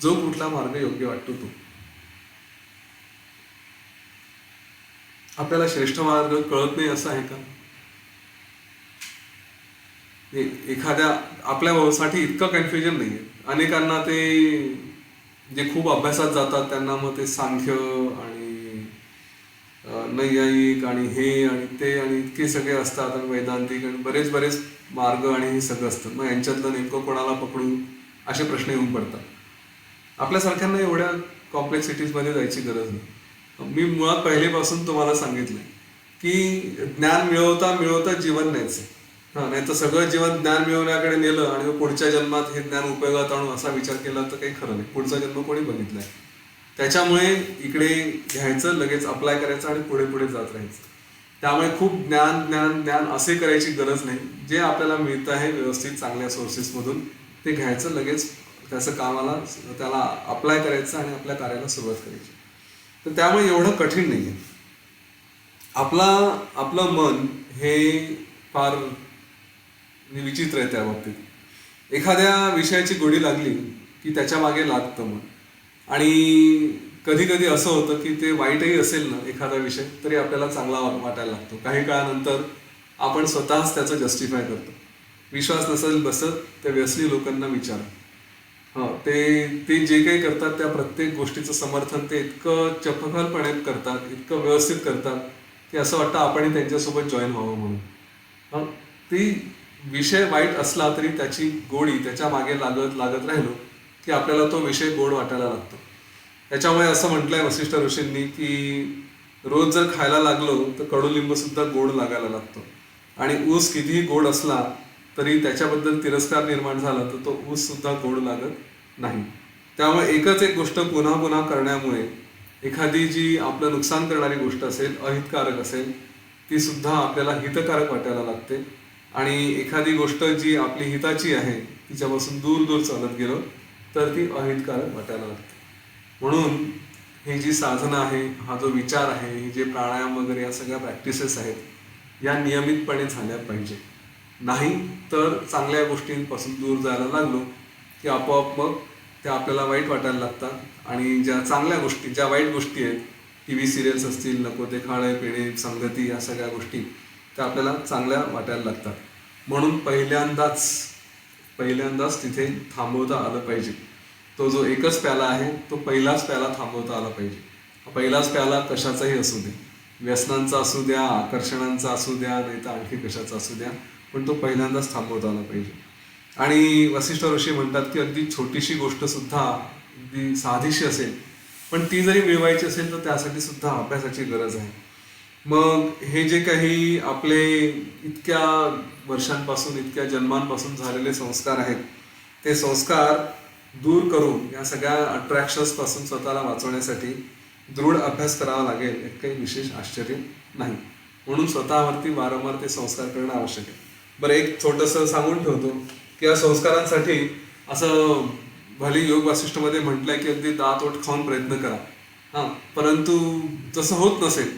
जो कुठला मार्ग योग्य वाटतो तो. आपल्याला श्रेष्ठ मार्ग कळत नाही असं आहे का? एखाद्या आपल्या भावासाठी इतकं कन्फ्युजन नाही आहे. अनेकांना ते जे खूप अभ्यासात जातात त्यांना मग ते सांख्य आणि नैयायिक आणि हे आणि ते आणि इतके सगळे असतात आणि वैदांतिक आणि बरेच मार्ग आणि हे सगळं असतं. मग यांच्यातलं नेमकं कोणाला पकडू असे प्रश्न येऊन पडतात. आपल्यासारख्यांना एवढ्या कॉम्प्लेक्सिटीजमध्ये जायची गरज नाही. मी मुळात पहिलेपासून तुम्हाला सांगितलंय की ज्ञान मिळवता मिळवता जीवन न्यायचं. नाही तर सगळं जीवन ज्ञान मिळवण्याकडे नेलं आणि पुढच्या जन्मात हे ज्ञान उपयोगात आणू असा विचार केला तर काही खरं नाही. पुढचा जन्म कोणी बघितलाय? त्याच्यामुळे इकडे घ्यायचं, लगेच अप्लाय करायचं आणि पुढे पुढे जात राहायचं. त्यामुळे खूप ज्ञान ज्ञान ज्ञान असे करायची गरज नाही. जे आपल्याला मिळतं आहे व्यवस्थित चांगल्या सोर्सेसमधून ते घ्यायचं, लगेच त्याचं कामाला त्याला अप्लाय करायचं आणि आपल्या कार्याला सुरुवात करायची. तर त्यामुळे एवढं कठीण नाही आहे. आपलं मन हे फार विचित्र आहे त्या बाबतीत. एखाद्या विषयाची गोडी लागली की त्याच्या मागे लागतं मन. आणि कधी कधी असं होतं की ते वाईटही असेल ना एखादा विषय तरी आपल्याला चांगला वाटायला लागतो. काही काळानंतर आपण स्वतःच त्याचं जस्टिफाय करतो. विश्वास नसेल बसत त्या व्यसनी लोकांना विचारा. ते जे काही करतात त्या प्रत्येक गोष्टीचं समर्थन ते इतकं चपखलपणे करतात, इतकं व्यवस्थित करतात की असं वाटतं आपणही त्यांच्यासोबत जॉईन व्हावं म्हणून. ती विषय वाईट असला तरी त्याची गोडी त्याच्या मागे लागत लागत राहिलो की आपल्याला तो विषय गोड वाटायला लागतो. त्याच्यामुळे असं म्हटलंय वसिष्ठ ऋषींनी की रोज जर खायला लागलो तर कडुलिंब सुद्धा गोड लागायला लागतो. आणि ऊस कितीही गोड असला तरी त्याच्याबद्दल तिरस्कार निर्माण झाला तर तो ऊस सुद्धा गोड लागत नाही. त्यामुळे एकच एक गोष्ट पुन्हा पुन्हा करण्यामुळे एखादी जी आपलं नुकसान करणारी गोष्ट असेल, अहितकारक असेल, ती सुद्धा आपल्याला हितकारक वाटायला लागते. आणि एखादी गोष्ट जी आपली हिताची आहे तिच्यापासून दूर दूर चालत गेलो तर ती अहितकारक वाटायला लागते. म्हणून ही जी साधना आहे, हा जो विचार आहे, हे जे प्राणायाम वगैरे या सगळ्या प्रॅक्टिसेस आहेत या नियमितपणे झाल्या पाहिजे. नाही तर चांगल्या गोष्टींपासून दूर जायला लागलो की आपोआप मग त्या आपल्याला वाईट वाटायला लागतात. आणि ज्या चांगल्या गोष्टी, ज्या वाईट गोष्टी आहेत, TV सिरियल्स असतील, नको ते खाणे पिणे, संगती, या सगळ्या गोष्टी त्या आपल्याला चांगल्या वाटायला लागतात. म्हणून पहिल्यांदाच तिथे थांबवता आलं पाहिजे. तो जो एकच प्याला आहे तो पहिलाच प्याला थांबवता आला पाहिजे. पहिलाच प्याला कशाचाही असू दे, व्यसनांचा असू द्या, आकर्षणांचा असू द्या, नाही तर आणखी कशाचा असू द्या, पण तो पहिल्यांदाच थांबवता आला पाहिजे. आणि वसिष्ठ ऋषी म्हणतात की अगदी छोटीशी गोष्ट सुद्धा अगदी साधीशी असेल पण ती जरी मिळवायची असेल तर त्यासाठी सुद्धा अभ्यासाची गरज आहे. मग हे जे काही आपले इतक्या वर्षांपासून, इतक्या जन्मांपासून झालेले संस्कार आहेत, ते संस्कार दूर करून या सगळ्या अट्रॅक्शन्सपासून स्वतःला वाचवण्यासाठी दृढ अभ्यास करावा लागेल, यात काही विशेष आश्चर्य नाही. म्हणून स्वतःवरती वारंवार ते संस्कार करणं आवश्यक आहे. बरं, एक छोटंसं सांगून ठेवतो की या संस्कारांसाठी असं भले योग वासिष्ठमध्ये म्हटलंय की अगदी दात ओठ खाऊन प्रयत्न करा. परंतु तसं होत नसेल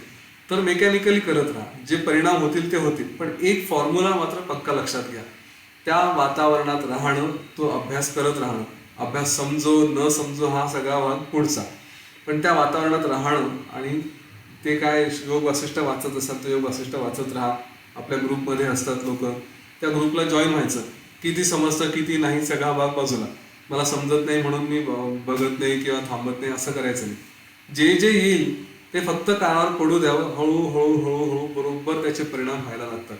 तर मेकॅनिकली करत राहा. जे परिणाम होतील ते होतील, पण एक फॉर्म्युला मात्र पक्का लक्षात घ्या. त्या वातावरणात राहणं, तो अभ्यास करत राहणं. अभ्यास समजो न समजो हा सगळा भाग पुढचा, पण त्या वातावरणात राहणं. आणि ते काय योग वासिष्ठ वाचत असाल तर योग वासिष्ठ वाचत राहा. आपल्या ग्रुपमध्ये असतात लोक, त्या ग्रुपला जॉईन व्हायचं. किती समजतं किती नाही सगळा भाग बाजूला. मला समजत नाही म्हणून मी बघत नाही किंवा थांबत नाही असं करायचं नाही. जे जे येईल ते फक्त कानावर पडू द्यावं. हळूहळू हळूहळू बरोबर त्याचे परिणाम व्हायला लागतात.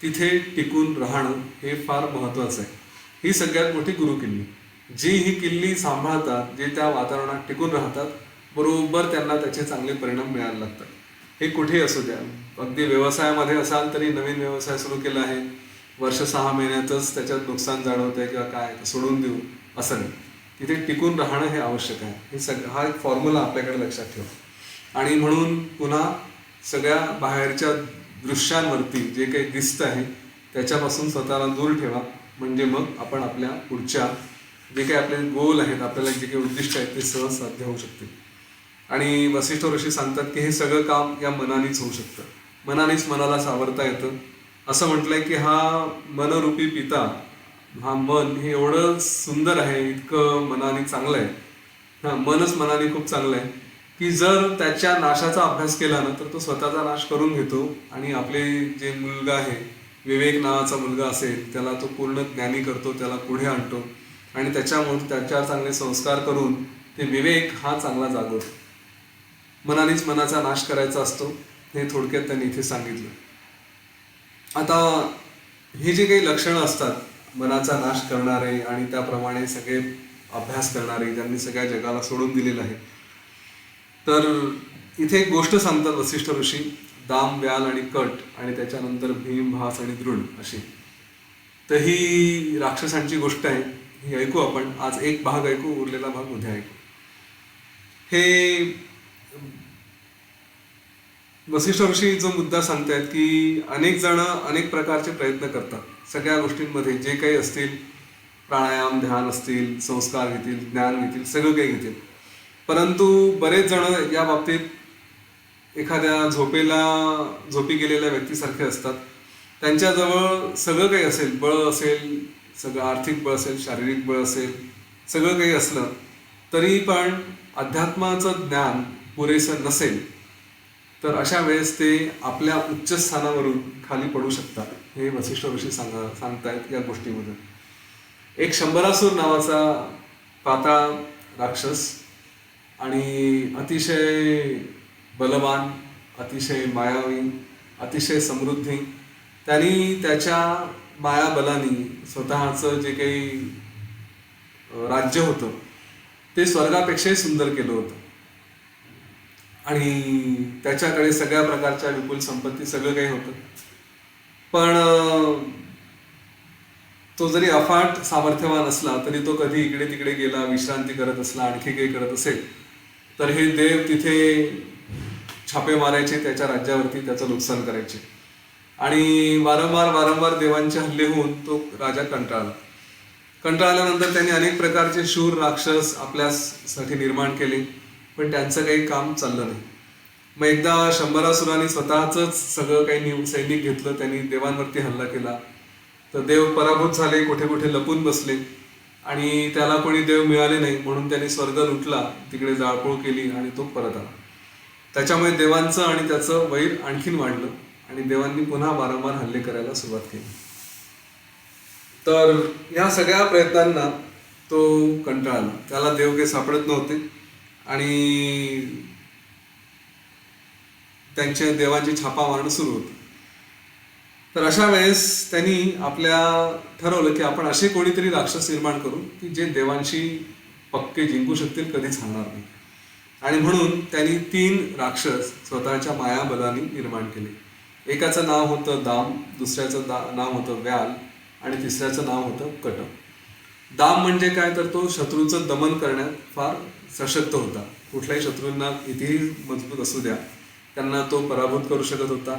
तिथे टिकून राहणं हे फार महत्त्वाचं आहे. ही सगळ्यात मोठी गुरुकिल्ली. जी ही किल्ली सांभाळतात, जे त्या वातावरणात टिकून राहतात, बरोबर त्यांना त्याचे चांगले परिणाम मिळायला लागतात. हे कुठेही असू द्या, अगदी व्यवसायामध्ये असाल तरी नवीन व्यवसाय सुरू केला आहे, वर्ष 6 महिन्यातच त्याच्यात नुकसान जाणवतंय किंवा काय सोडून देऊ असं नाही. तिथे टिकून राहणं हे आवश्यक आहे. हा एक फॉर्म्युला आपल्याकडे लक्षात ठेवा. आणि म्हणून पुन्हा सगळ्या बाहेरच्या दृश्यांवरती जे काही दिसतं आहे त्याच्यापासून स्वतःला दूर ठेवा. म्हणजे मग आपण आपल्या पुढच्या जे काही आपले गोल आहेत, आपल्याला जे काही उद्दिष्ट आहेत ते सहज साध्य होऊ शकतील. आणि वसिष्ठ ऋषी सांगतात की हे सगळं काम या मनानेच होऊ शकतं. मनानेच मनाला सावरता येतं. असं म्हटलंय की हा मनरूपी पिता, हा मन हे एवढं सुंदर आहे, इतकं मनाने चांगलं आहे, हा मनच मनाने खूप चांगलं आहे की जर त्याच्या नाशाचा अभ्यास केला ना तर तो स्वतःचा नाश करून घेतो. आणि आपले जे मुलगा आहे, विवेक नावाचा मुलगा असेल, त्याला तो पूर्ण ज्ञानी करतो, त्याला पुढे आणतो आणि त्याच्यामुळे त्याच्यावर चांगले संस्कार करून ते विवेक हा चांगला जागवतो. मनानेच मनाचा नाश करायचा असतो, हे थोडक्यात त्यांनी इथे सांगितलं. आता हे जे काही लक्षणं असतात मनाचा नाश करणारे आणि त्याप्रमाणे सगळे अभ्यास करणारे, ज्यांनी सगळ्या जगाला सोडून दिलेलं आहे, तर इथे एक गोष्ट सांगतात वसिष्ठ ऋषी, दाम, व्याल आणि कट, आणि त्याच्यानंतर भीम, भास आणि दृढ अशी. तर ही राक्षसांची गोष्ट आहे, ही ऐकू आपण. आज एक भाग ऐकू, उरलेला भाग उद्या ऐकू. हे वसिष्ठ ऋषी जो मुद्दा सांगतायत की अनेक जण अनेक प्रकारचे प्रयत्न करतात सगळ्या गोष्टींमध्ये, जे काही असतील, प्राणायाम, ध्यान असतील, संस्कार घेतील, ज्ञान घेतील, सगळं काही घेतील. परंतु बरेच जण या बाबतीत एखाद्या झोपी गेलेल्या व्यक्तीसारखे असतात. त्यांच्याजवळ सगळं काही असेल, बळ असेल, सगळं आर्थिक बळ असेल, शारीरिक बळ असेल, सगळं काही असलं तरी पण अध्यात्माचं ज्ञान पुरेसं नसेल, तर अशा वेळेस ते आपल्या उच्च स्थानावरून खाली पडू शकतात. हे वसिष्ठ ऋषी सांगतायत या गोष्टीमध्ये. एक शंभरासूर नावाचा पाताळ राक्षस आणि अतिशय बलवान, अतिशय मायावी, अतिशय समृद्धी, त्यांनी त्याच्या मायाबलाने स्वतःचं जे काही राज्य होतं ते स्वर्गापेक्षाही सुंदर केलं होतं. आणि त्याच्याकडे सगळ्या प्रकारच्या विपुल संपत्ती, सगळं काही होतं. पण तो जरी अफाट सामर्थ्यवान असला तरी तो कधी इकडे तिकडे गेला, विश्रांती करत असला, आणखी काही करत असेल, तर हे देव तिथे छापे मारायचे, त्याच्या राज्यावरती त्याचं नुकसान करायचे. आणि वारंवार देवांचे हल्ले होऊन तो राजा कंटाळल्यानंतर त्यांनी अनेक प्रकारचे शूर राक्षस आपल्यासाठी निर्माण केले, पण त्यांचं काही काम चाललं नाही. मग एकदा शंभरासुरांनी स्वतःच सगळं काही सैनिक घेतलं, त्यांनी देवांवरती हल्ला केला. तर देव पराभूत झाले, कुठे कुठे लपून बसले आणि त्याला कोणी देव मिळाले नाही, म्हणून त्यांनी स्वर्ग लुटला, तिकडे जाळपोळ केली आणि तो परत आला. त्याच्यामुळे देवांचं आणि त्याचं वैर आणखीन वाढलं आणि देवांनी पुन्हा वारंवार हल्ले करायला सुरुवात केली. तर या सगळ्या प्रयत्नांना तो कंटाळला, त्याला देव काही सापडत नव्हते आणि त्यांच्या देवांची छापा मारणं सुरू होतं. तर अशा वेळेस त्यांनी ठरवलं की आपण असे कोणीतरी राक्षस निर्माण करू की जे देवांशी पक्के जिंकू शकतील, कधीच हारणार नाही. आणि म्हणून त्यांनी 3 राक्षस स्वतःच्या मायाबलाने निर्माण केले. एकाचं नाव होतं दाम, दुसऱ्याचं नाव होतं व्याल आणि तिसऱ्याचं नाव होतं कट. दाम म्हणजे काय, तर तो शत्रूचं दमन करण्यात फार सशक्त होता. कुठल्याही शत्रूंना कितीही मजबूत असू द्या, त्यांना तो पराभूत करू शकत होता.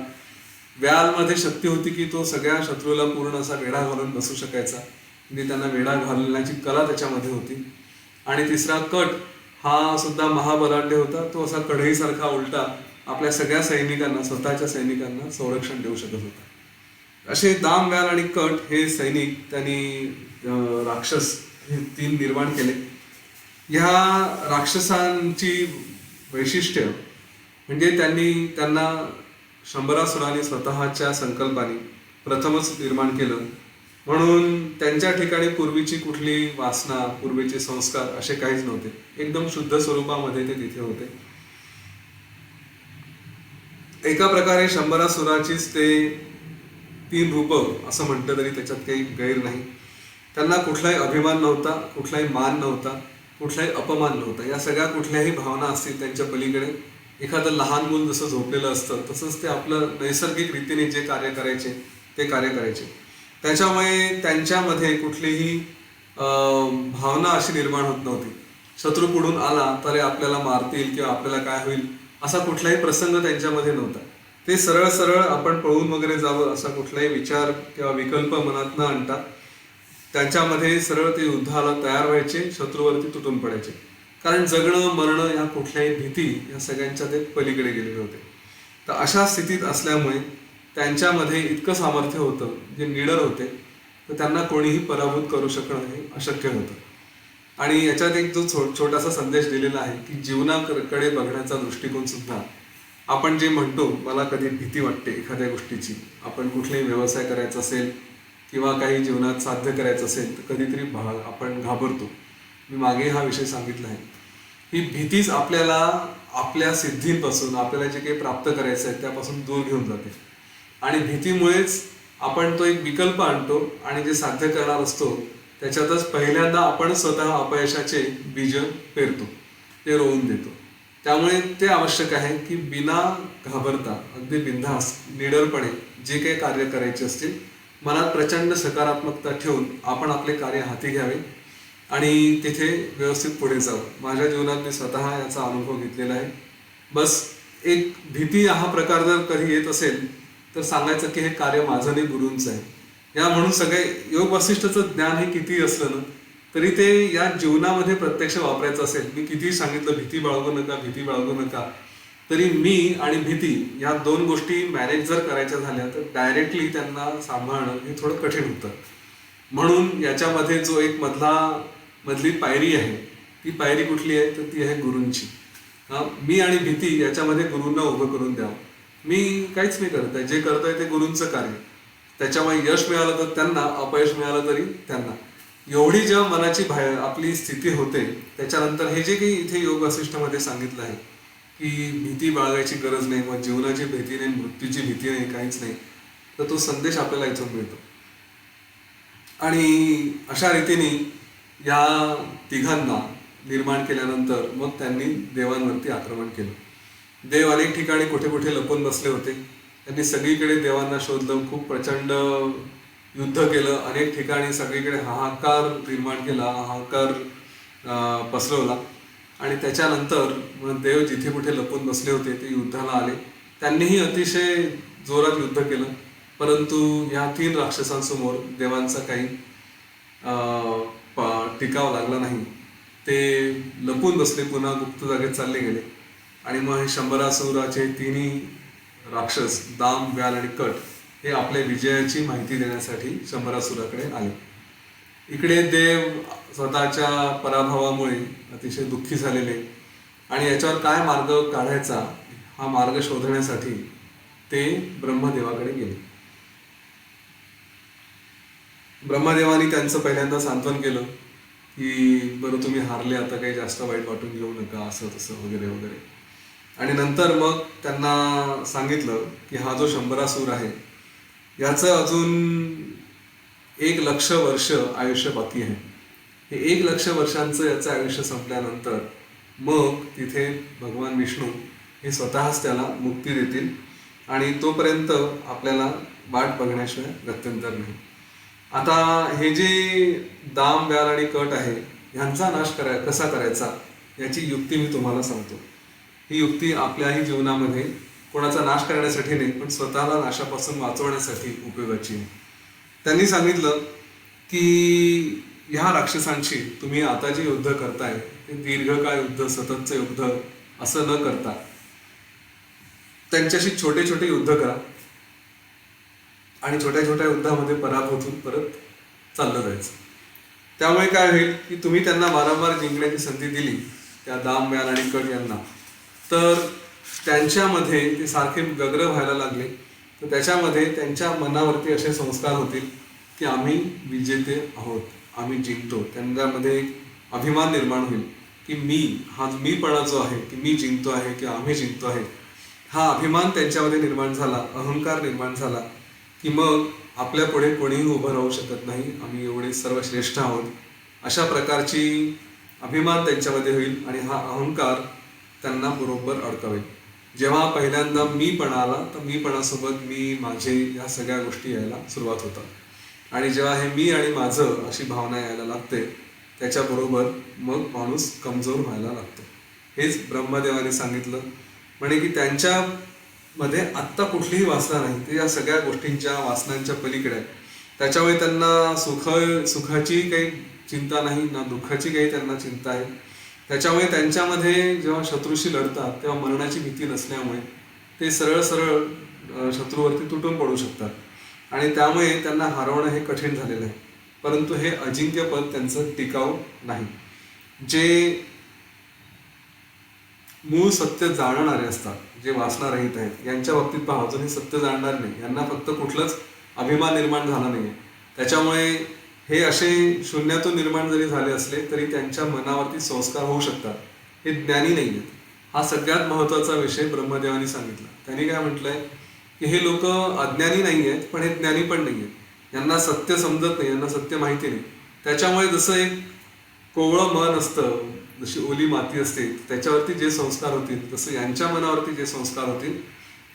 व्यालमध्ये शक्ती होती की तो सगळ्या शत्रूला पूर्ण असा वेढा घालून बसू शकायचा, म्हणजे त्यांना वेढा घालण्याची कला त्याच्यामध्ये होती. आणि तिसरा कट हा सुद्धा महाबलाढ्य होता. तो असा कढईसारखा उलटा आपल्या सगळ्या सैनिकांना, स्वतःच्या सैनिकांना संरक्षण देऊ शकत होता. असे दाम, व्याल आणि कट हे सैनिक त्यांनी राक्षस हे 3 निर्माण केले. ह्या राक्षसांची वैशिष्ट्य म्हणजे त्यांना शंभरासुरांनी स्वतःच्या संकल्पाने प्रथमच निर्माण केलं, म्हणून त्यांच्या ठिकाणी पूर्वीची कुठली वासना, पूर्वीचे संस्कार असे काहीच नव्हते. एकदम शुद्ध स्वरूपामध्ये ते तिथे होते. एका प्रकारे शंभरासुराचीच ते 3 रूप असं म्हटलं तरी त्याच्यात काही गैर नाही. त्यांना कुठलाही अभिमान नव्हता, कुठलाही मान नव्हता, कुठलाही अपमान नव्हता. या सगळ्या कुठल्याही भावना असतील त्यांच्या पलीकडे एखादं लहान मूल जसं झोपलेलं असतं तसंच ते आपलं नैसर्गिक रीतीने जे कार्य करायचे ते कार्य करायचे. त्याच्यामुळे त्यांच्यामध्ये कुठलीही भावना अशी निर्माण होत नव्हती. शत्रू पुढून आला तरी आपल्याला मारतील किंवा आपल्याला काय होईल असा कुठलाही प्रसंग त्यांच्यामध्ये नव्हता. ते सरळ सरळ आपण पळून वगैरे जावं असा कुठलाही विचार किंवा विकल्प मनात न आणता त्यांच्यामध्ये सरळ ते युद्धाला तयार व्हायचे, शत्रूवरती तुटून पडायचे. कारण जगणं मरणं या कुठल्याही भीती या सगळ्यांच्या ते पलीकडे गेलेले होते. तर अशा स्थितीत असल्यामुळे त्यांच्यामध्ये इतकं सामर्थ्य होतं, जे निडर होते, तर त्यांना कोणीही पराभूत करू शकणं हे अशक्य होतं. आणि याच्यात एक जो छोटासा संदेश दिलेला आहे की जीवनाकडे बघण्याचा दृष्टिकोन सुद्धा, आपण जे म्हणतो मला कधी भीती वाटते एखाद्या गोष्टीची, आपण कुठलाही व्यवसाय करायचा असेल किंवा काही जीवनात साध्य करायचं असेल तर कधीतरी आपण घाबरतो. मी मागे हा विषय सांगितला आहे. ही भीतीच आपल्याला आपल्या सिद्धींपासून, आपल्याला जे काही प्राप्त करायचं आहे त्यापासून दूर घेऊन जाते. आणि भीतीमुळेच आपण तो एक विकल्प आणतो आणि जे साध्य करणार असतो त्याच्यातच पहिल्यांदा आपण स्वतः अपयशाचे बीज पेरतो, ते रोवून देतो. त्यामुळे ते आवश्यक आहे की बिना घाबरता, अगदी बिनधास्त, निडरपणे जे काही कार्य करायचे असतील, मनात प्रचंड सकारात्मकता ठेवून आपण आपले कार्य हाती घ्यावे आणि तिथे व्यवस्थित पुढे जावं. माझ्या जीवनात मी स्वतः याचा अनुभव घेतलेला आहे. बस एक भीती हा प्रकार जर कधी येत असेल तर सांगायचं की हे कार्य माझं नाही, गुरूंचं आहे. या म्हणून सगळे योग वासिष्ठचं ज्ञान हे किती असलं ना तरी ते या जीवनामध्ये प्रत्यक्ष वापरायचं असेल. मी कितीही सांगितलं भीती बाळगू नका, भीती बाळगू नका, तरी मी आणि भीती या दोन गोष्टी मॅनेज जर करायच्या झाल्या तर डायरेक्टली त्यांना सांभाळणं हे थोडं कठीण होतं. म्हणून याच्यामध्ये जो एक मधली पायरी आहे, ती पायरी कुठली आहे तर ती आहे गुरूंची. मी आणि भीती याच्यामध्ये गुरूंना उभं करून द्यावं. मी काहीच नाही करत आहे, जे करतोय ते गुरूंचं कार्य. त्याच्यामुळे यश मिळालं तर त्यांना, अपयश मिळालं तरी त्यांना. एवढी जेव्हा मनाची आपली स्थिती होते त्याच्यानंतर हे जे काही इथे योग वसिष्ठमध्ये सांगितलं आहे की भीती बाळगायची गरज नाही, मग जीवनाची भीती नाही, मृत्यूची भीती नाही, काहीच नाही, तर तो संदेश आपल्याला इथून मिळतो. आणि अशा रीतीने या तिघांना निर्माण केल्यानंतर मग त्यांनी देवांवरती आक्रमण केलं. देव अनेक ठिकाणी कुठे कुठे लपून बसले होते. त्यांनी सगळीकडे देवांना शोधलं, खूप प्रचंड युद्ध केलं, अनेक ठिकाणी सगळीकडे हाहाकार निर्माण केला, हाहाकार पसरवला. आणि त्याच्यानंतर मग देव जिथे कुठे लपून बसले होते ते युद्धाला आले. त्यांनीही अतिशय जोरात युद्ध केलं, परंतु या 3 राक्षसांसमोर देवांचा काही टिकाव लागला नाही. ते लपून बसले, पुन्हा गुप्त जागेत चालले गेले. आणि मग हे शंभरासुराचे 3ही राक्षस दाम, व्याल आणि कट हे आपल्या विजयाची माहिती देण्यासाठी शंभरासुराकडे आले. इकडे देव स्वतःच्या पराभवामुळे अतिशय दुःखी झालेले आणि याच्यावर काय मार्ग काढायचा हा मार्ग शोधण्यासाठी ते ब्रह्मदेवाकडे गेले. ब्रह्मदेवानी त्यांचं पहिल्यांदा सांत्वन केलं की बरं तुम्ही हारले, आता काही जास्त वाईट वाटून घेऊ नका, असं तसं वगैरे वगैरे. आणि नंतर मग त्यांना सांगितलं की हा जो शंभरासूर आहे याचं अजून 1,00,000 वर्ष आयुष्य बाकी आहे. हे 1,00,000 वर्षांचं याचं आयुष्य संपल्यानंतर मग तिथे भगवान विष्णू हे स्वतःच त्याला मुक्ती देतील आणि तोपर्यंत आपल्याला वाट बघण्याशिवाय गत्यंतर नाही. आता हे जे दाम, व्याल आणि कट आहे ह्यांचा नाश कसा करायचा याची युक्ती मी तुम्हाला सांगतो. ही युक्ती आपल्याही जीवनामध्ये कोणाचा नाश करण्यासाठी नाही, पण स्वतःला नाशापासून वाचवण्यासाठी उपयोगाची आहे. त्यांनी सांगितलं की ह्या राक्षसांशी तुम्ही आता जे युद्ध करताय ते दीर्घकाळ युद्ध, सततचं युद्ध असं न करता त्यांच्याशी छोटे छोटे युद्ध करा आणि छोट्या छोट्या युद्धामध्ये पराभूत होऊन परत चाललं जायचं. त्यामुळे काय होईल की तुम्ही त्यांना वारंवार जिंकण्याची संधी दिली, त्या दाम, व्याल आणि कट यांना, तर त्यांच्यामध्ये ते सारखे व्यग्र व्हायला लागले. तर त्याच्यामध्ये त्यांच्या मनावरती असे संस्कार होतील की आम्ही विजेते आहोत, आम्ही जिंकतो. त्यांच्यामध्ये एक अभिमान निर्माण होईल की हा मीपणा जो आहे की मी जिंकतो आहे किंवा आम्ही जिंकतो आहे, हा अभिमान त्यांच्यामध्ये निर्माण झाला, अहंकार निर्माण झाला की मग आपल्या पुढे कोणीही उभं राहू शकत नाही, आम्ही एवढे सर्व श्रेष्ठ आहोत, अशा प्रकारची अभिमान त्यांच्यामध्ये होईल आणि हा अहंकार त्यांना बरोबर अडकवेल. जेव्हा पहिल्यांदा मीपणा आला तर मीपणासोबत मी माझे या सगळ्या गोष्टी यायला सुरुवात होतात आणि जेव्हा हे मी आणि माझं अशी भावना यायला लागते त्याच्याबरोबर मग माणूस कमजोर व्हायला लागतो. हेच ब्रह्मदेवाने सांगितलं, म्हणे की त्यांच्यामध्ये आत्ता कुठलीही वासना नाही, ते या सगळ्या गोष्टींच्या वासनांच्या पलीकडे आहे. त्याच्यामुळे त्यांना सुखाची काही चिंता नाही ना दुःखाची काही त्यांना चिंता आहे. त्याच्यामुळे त्यांच्यामध्ये जेव्हा शत्रूशी लढतात तेव्हा मरणाची भीती नसल्यामुळे ते सरळ सरळ शत्रूवरती तुटून पडू शकतात आणि त्यामुळे त्यांना हरवणं हे कठीण झालेलं आहे. परंतु हे अजिंक्यपद त्यांचं टिकाऊ नाही. जे मूळ सत्य जाणणारे असतात, जे वासनारहित आहेत, यांच्या बाबतीत पहा, अजून हे सत्य जाणणार नाही, यांना फक्त कुठलंच अभिमान निर्माण झाला नाहीये. त्याच्यामुळे हे असे शून्यातून निर्माण जरी झाले असले तरी त्यांच्या मनावरती संस्कार होऊ शकतात. हे ज्ञानी नाही आहेत. हा सगळ्यात महत्वाचा विषय ब्रह्मदेवानी सांगितला. त्यांनी काय म्हटलंय की हे लोक अज्ञानी नाही आहेत पण हे ज्ञानी पण नाही आहेत. यांना सत्य समजत नाही, यांना सत्य माहिती नाही. त्याच्यामुळे जसं एक कोवळं मन असतं, जशी ओली माती असते, त्याच्यावरती जे संस्कार होतील तसं यांच्या मनावरती जे संस्कार होतील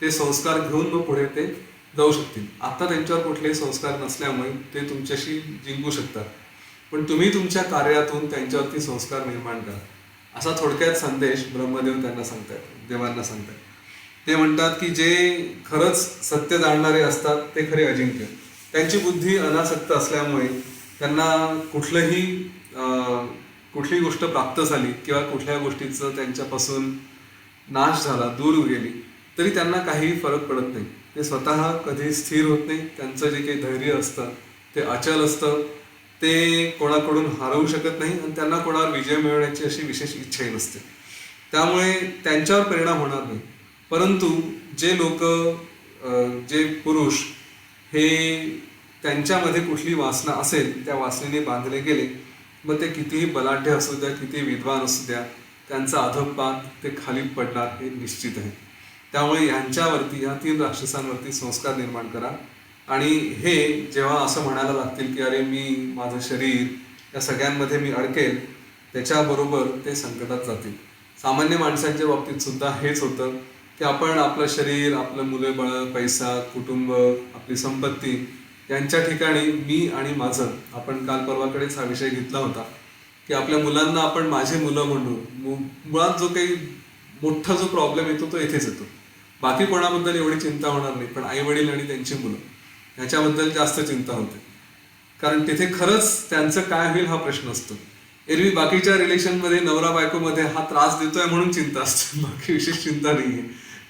ते संस्कार घेऊन मग पुढे ते जाऊ शकतील. आता त्यांच्यावर कुठलेही संस्कार नसल्यामुळे ते तुमच्याशी जिंकू शकतात, पण तुम्ही तुमच्या कार्यातून त्यांच्यावरती संस्कार निर्माण करा, असा थोडक्यात संदेश ब्रह्मदेव त्यांना सांगतात, देवांना सांगतात. ते म्हणतात की जे खरंच सत्य जाणणारे असतात ते खरे अजिंक्य. त्यांची बुद्धी अनासक्त असल्यामुळे त्यांना कुठली गोष्ट प्राप्त झाली किंवा कुठल्या गोष्टीचं त्यांच्यापासून नाश झाला, दूर गेली, तरी त्यांना काही फरक पडत नाही. ते स्वतः कधी स्थिर होत नाही. त्यांचं जे काही धैर्य असतं ते अचल असतं. ते कोणाकडून हरवू शकत नाही आणि त्यांना कोणावर विजय मिळवण्याची अशी विशेष इच्छाही नसते. त्यामुळे त्यांच्यावर परिणाम होणार नाही. परंतु जे लोक, जे पुरुष हे त्यांच्यामध्ये कुठली वासना असेल त्या वासनेने बांधले गेले, मग ते कितीही बलाढ्य असू द्या, कितीही विद्वान असू द्या, त्यांचा अधःपात ते खाली पडणार हे निश्चित आहे. त्यामुळे ह्यांच्यावरती, या 3 राक्षसांवरती संस्कार निर्माण करा आणि हे जेव्हा असं म्हणायला लागतील की अरे मी, माझं शरीर, या सगळ्यांमध्ये मी अडकेल, त्याच्याबरोबर ते संकटात जातील. सामान्य माणसांच्या बाबतीत सुद्धा हेच होतं की आपण आपलं शरीर, आपलं मुलंबाळ, पैसा, कुटुंब, आपली संपत्ती यांच्या ठिकाणी मी आणि माझं, आपण काल परवाकडेच हा विषय घेतला होता की आपल्या मुलांना आपण माझे मुलं म्हणू. मुळात जो काही मोठा जो प्रॉब्लेम येतो तो इथेच येतो. बाकी कोणाबद्दल एवढी चिंता होणार नाही, पण आई वडील आणि त्यांची मुलं ह्याच्याबद्दल जास्त चिंता होते. कारण तिथे खरंच त्यांचं काय होईल हा प्रश्न असतो. एरवी बाकीच्या रिलेशनमध्ये, नवरा बायकोमध्ये हा त्रास देतोय म्हणून चिंता असते, बाकी विशेष चिंता नाहीये.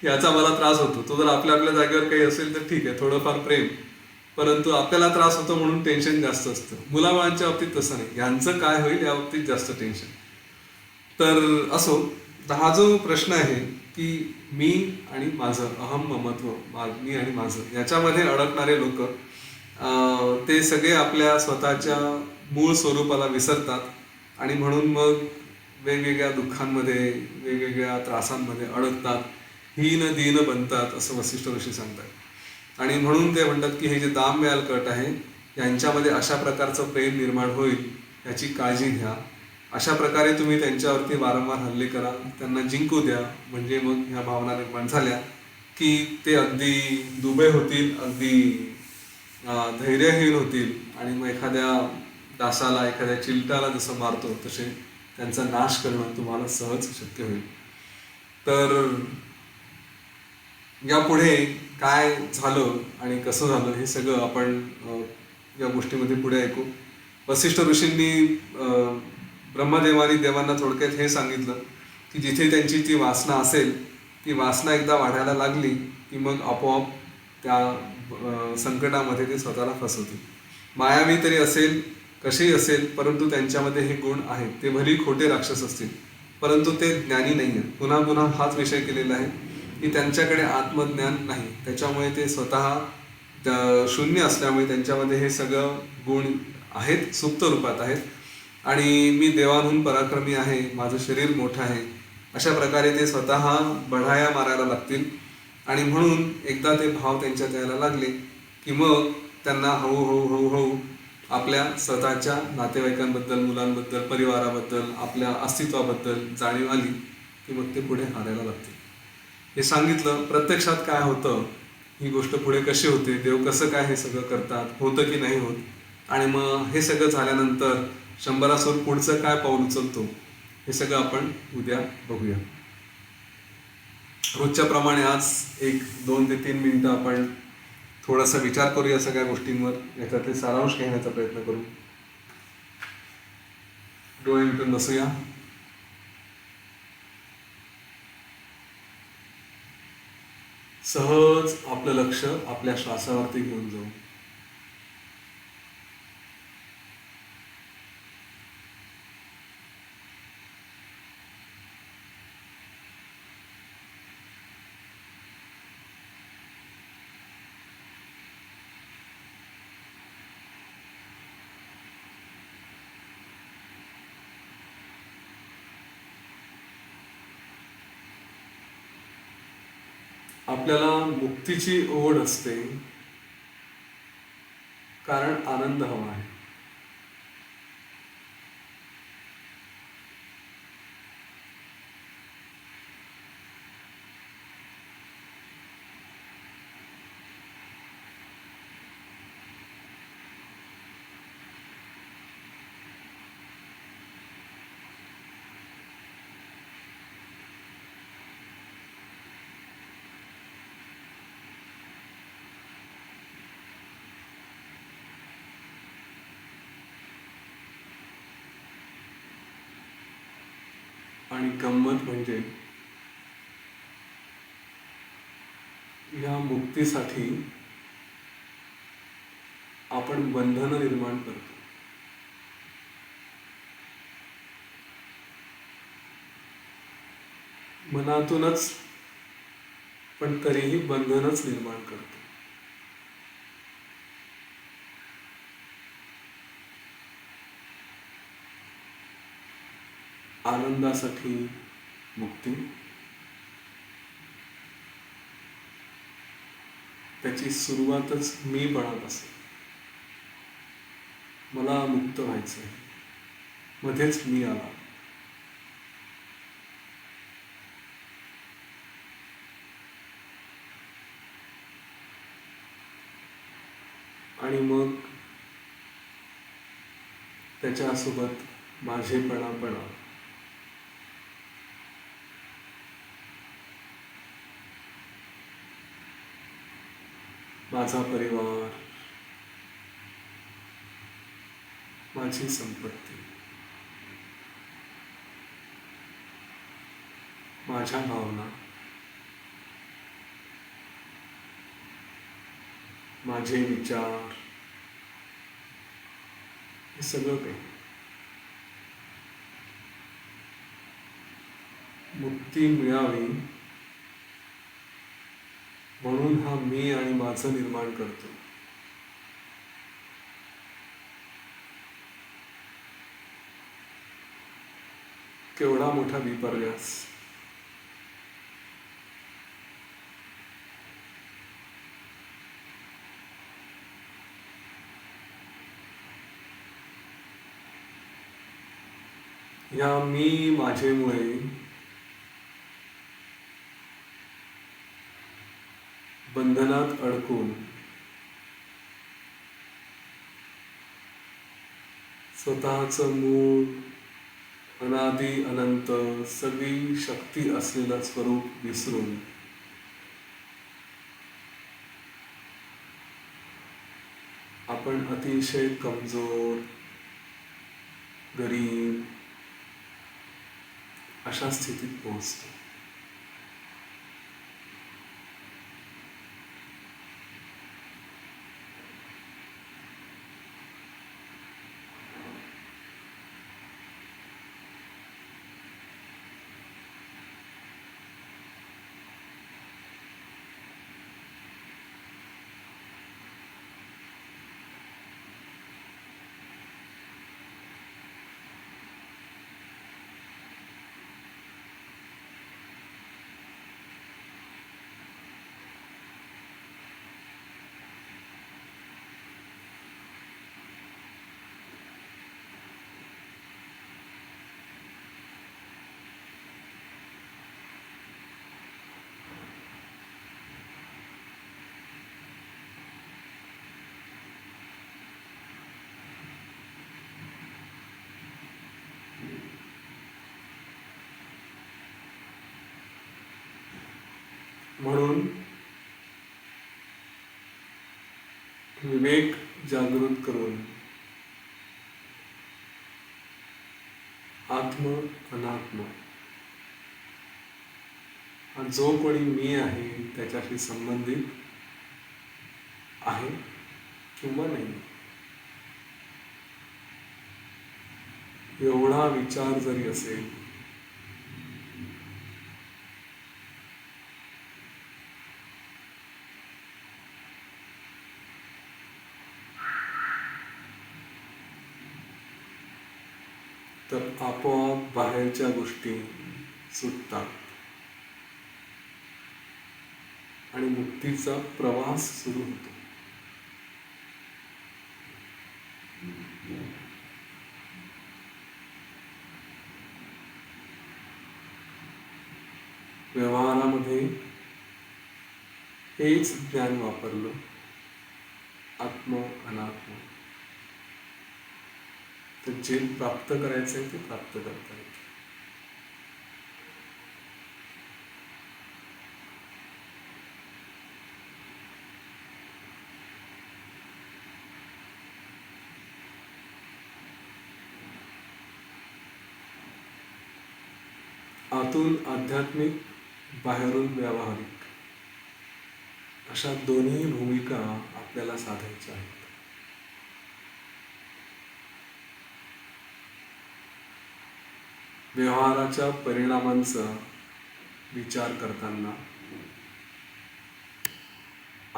याचा मला त्रास होतो, तो जर आपल्या आपल्या जागेवर काही असेल तर ठीक आहे, थोडंफार प्रेम, परंतु आपल्याला त्रास होतो म्हणून टेन्शन जास्त असतं. मुलाबाळांच्या बाबतीत तसं नाही, यांचं काय होईल या बाबतीत जास्त टेन्शन. तर असो, हा जो प्रश्न आहे की मी आणि माझं, अहम ममत्व, मी आणि माझं, याच्यामध्ये अडकणारे लोक ते सगळे आपल्या स्वतःच्या मूळ स्वरूपाला विसरतात आणि म्हणून मग वेगवेगळ्या दुःखांमध्ये, वेगवेगळ्या त्रासांमध्ये अडकतात, हीन दीन बनतात, असं वसिष्ठ ऋषी सांगतात. आणि म्हणून ते म्हणतात की हे जे दामव्याल कट आहे यांच्यामध्ये अशा प्रकारचं प्रेम निर्माण होईल याची काळजी घ्या. अशा प्रकारे तुम्ही त्यांच्यावरती वारंवार हल्ले करा, त्यांना जिंकू द्या, म्हणजे मग ह्या भावना निर्माण झाल्या की ते अगदी दुबळे होतील, अगदी धैर्यहीन होतील आणि मग एखाद्या डासाला, एखाद्या चिलटाला जसं मारतो तसे त्यांचा नाश करणं तुम्हाला सहज शक्य होईल. तर यापुढे काय झालं आणि कसं झालं हे सगळं आपण या गोष्टीमध्ये पुढे ऐकू. वसिष्ठ ऋषींनी, ब्रह्मदेवानी देवांना थोडक्यात हे सांगितलं की जिथे त्यांची ती वासना असेल, ती वासना एकदा वाढायला लागली की मग आपोआप त्या संकटामध्ये ते स्वतःला फसवतील. मायावी तरी असेल, कशीही असेल, परंतु त्यांच्यामध्ये हे गुण आहेत. ते भली खोटे राक्षस असतील परंतु ते ज्ञानी नाही आहेत. पुन्हा पुन्हा हाच विषय केलेला आहे की त्यांच्याकडे आत्मज्ञान नाही. त्याच्यामुळे ते स्वतः शून्य असल्यामुळे त्यांच्यामध्ये हे सगळं गुण आहेत, सुप्त रूपात आहेत. आणि मी देवांहून पराक्रमी आहे, माझं शरीर मोठं आहे, अशा प्रकारे ते स्वतः बढाया मारायला लागतील. आणि म्हणून एकदा ते भाव त्यांच्यात यायला लागले की मग त्यांना हळूहळू आपल्या स्वतःच्या नातेवाईकांबद्दल, मुलांबद्दल, परिवाराबद्दल, आपल्या अस्तित्वाबद्दल जाणीव आली की मग ते पुढे हारायला लागते. हे सांगितलं. प्रत्यक्षात काय होतं, ही गोष्ट पुढे कशी होते, देव कसं काय हे सगळं करतात, होतं की नाही होत, आणि मग हे सगळं झाल्यानंतर 100 पुढचं काय पाऊल उचलतो, हे सगळं आपण उद्या बघूया. रोजच्या प्रमाणे आज 1, 2 ते 3 मिनिटं आपण थोडासा विचार करूया सगळ्या गोष्टींवर, याच्यातले सारांश घेण्याचा प्रयत्न करू. डोळे मिटून बसूया. सहज आपलं लक्ष आपल्या श्वासावरती घेऊन जाऊ. आपल्याला मुक्तीची ओढ असते कारण आनंद हवा आहे. आणि गंमत म्हणजे या मुक्तीसाठी आपण बंधनं निर्माण करतो. मनातूनच, पण तरीही बंधनच निर्माण करतो. आनंदासाठी मुक्ती, त्याची सुरुवातच मीपणात असते. मला मुक्त व्हायचंय, मध्येच मी आला. आणि मग त्याच्यासोबत माझेपणा पण आला. माझा परिवार, माझी संपत्ती, माझ्या भावना, माझे विचार, हे सगळं काही. मुक्ती मिळावी म्हणून हा मी आणि माझं निर्माण करतो. केवढा मोठा विपर्यास. या मी माझेमुळे बंधनात अडकून स्वतःचं मूळ, अनादी अनंत सगळी शक्ती असलेलं स्वरूप विसरून आपण अतिशय कमजोर, गरीब अशा स्थितीत पोहोचतो. म्हणून विवेक जागृत करून आत्म अनात्म हा जो कोणी मी आहे त्याच्याशी संबंधित आहे किंवा नाही, एवढा विचार जरी असेल तर आपोआप बाहेरच्या गोष्टी सुटतात आणि मुक्तीचा प्रवास सुरू होतो. व्यवहारामध्ये हेच ज्ञान वापरलं, आत्म अनात्म, तर जे प्राप्त करायचंय ते प्राप्त करता येतं. आतून आध्यात्मिक, बाहेरून व्यावहारिक अशा दोन्ही भूमिका आपल्याला साधायच्या आहेत. व्यवहाराच्या परिणामांचा विचार करताना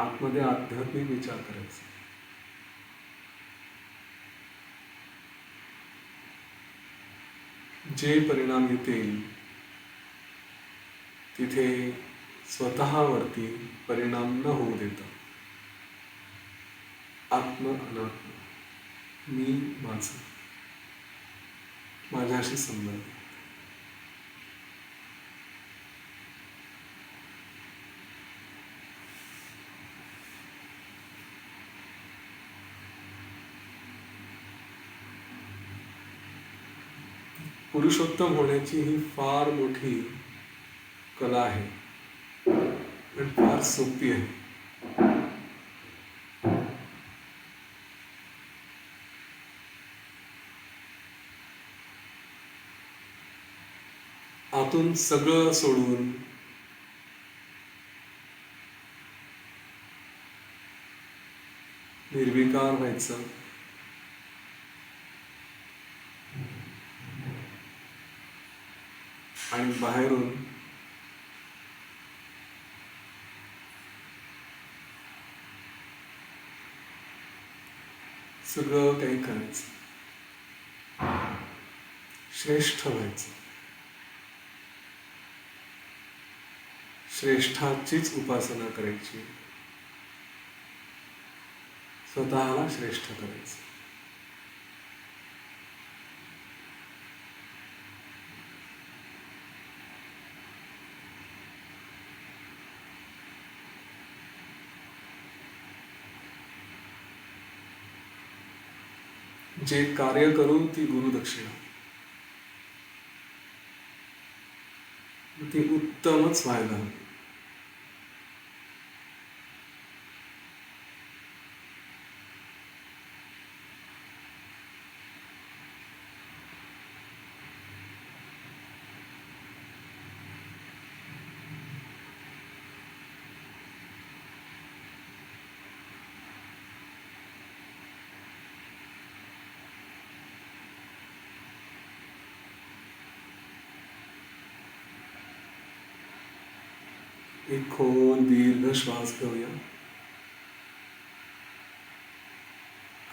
आतमध्ये आध्यात्मिक विचार करायचा. जे परिणाम येतील तिथे स्वतःवरती परिणाम न होऊ देता आत्म अनात्म, मी माझं, माझ्याशी संबंध. पुरुषोत्तम होण्याची ही फार मोठी कला आहे पण फार सोपी आहे. आतून सगळं सोडून निर्विकार व्हायचं आणि बाहेरून सगळं काही करायचं, श्रेष्ठ व्हायचं, श्रेष्ठाचीच उपासना करायची, स्वतःला श्रेष्ठ करायचं. जे कार्य करू ती गुरुदक्षिणा, ती उत्तमच व्हायला हवी. एक खोल दीर्घ श्वास घेऊया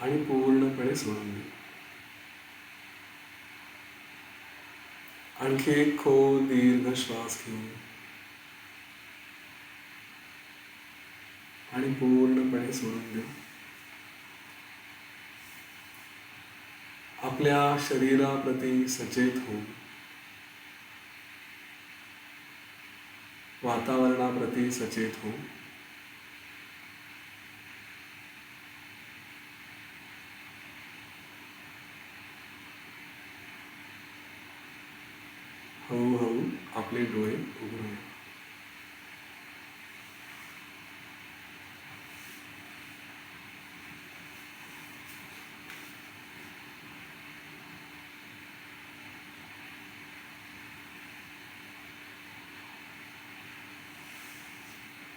आणि पूर्णपणे सोडून देऊ. आणखी एक खोल दीर्घ श्वास घेऊ आणि पूर्णपणे सोडून देऊ. आपल्या शरीराप्रती सचेत होऊ, वातावरणाप्रती सचेत होऊ, हळूहळू आपले डोळे उघडूया.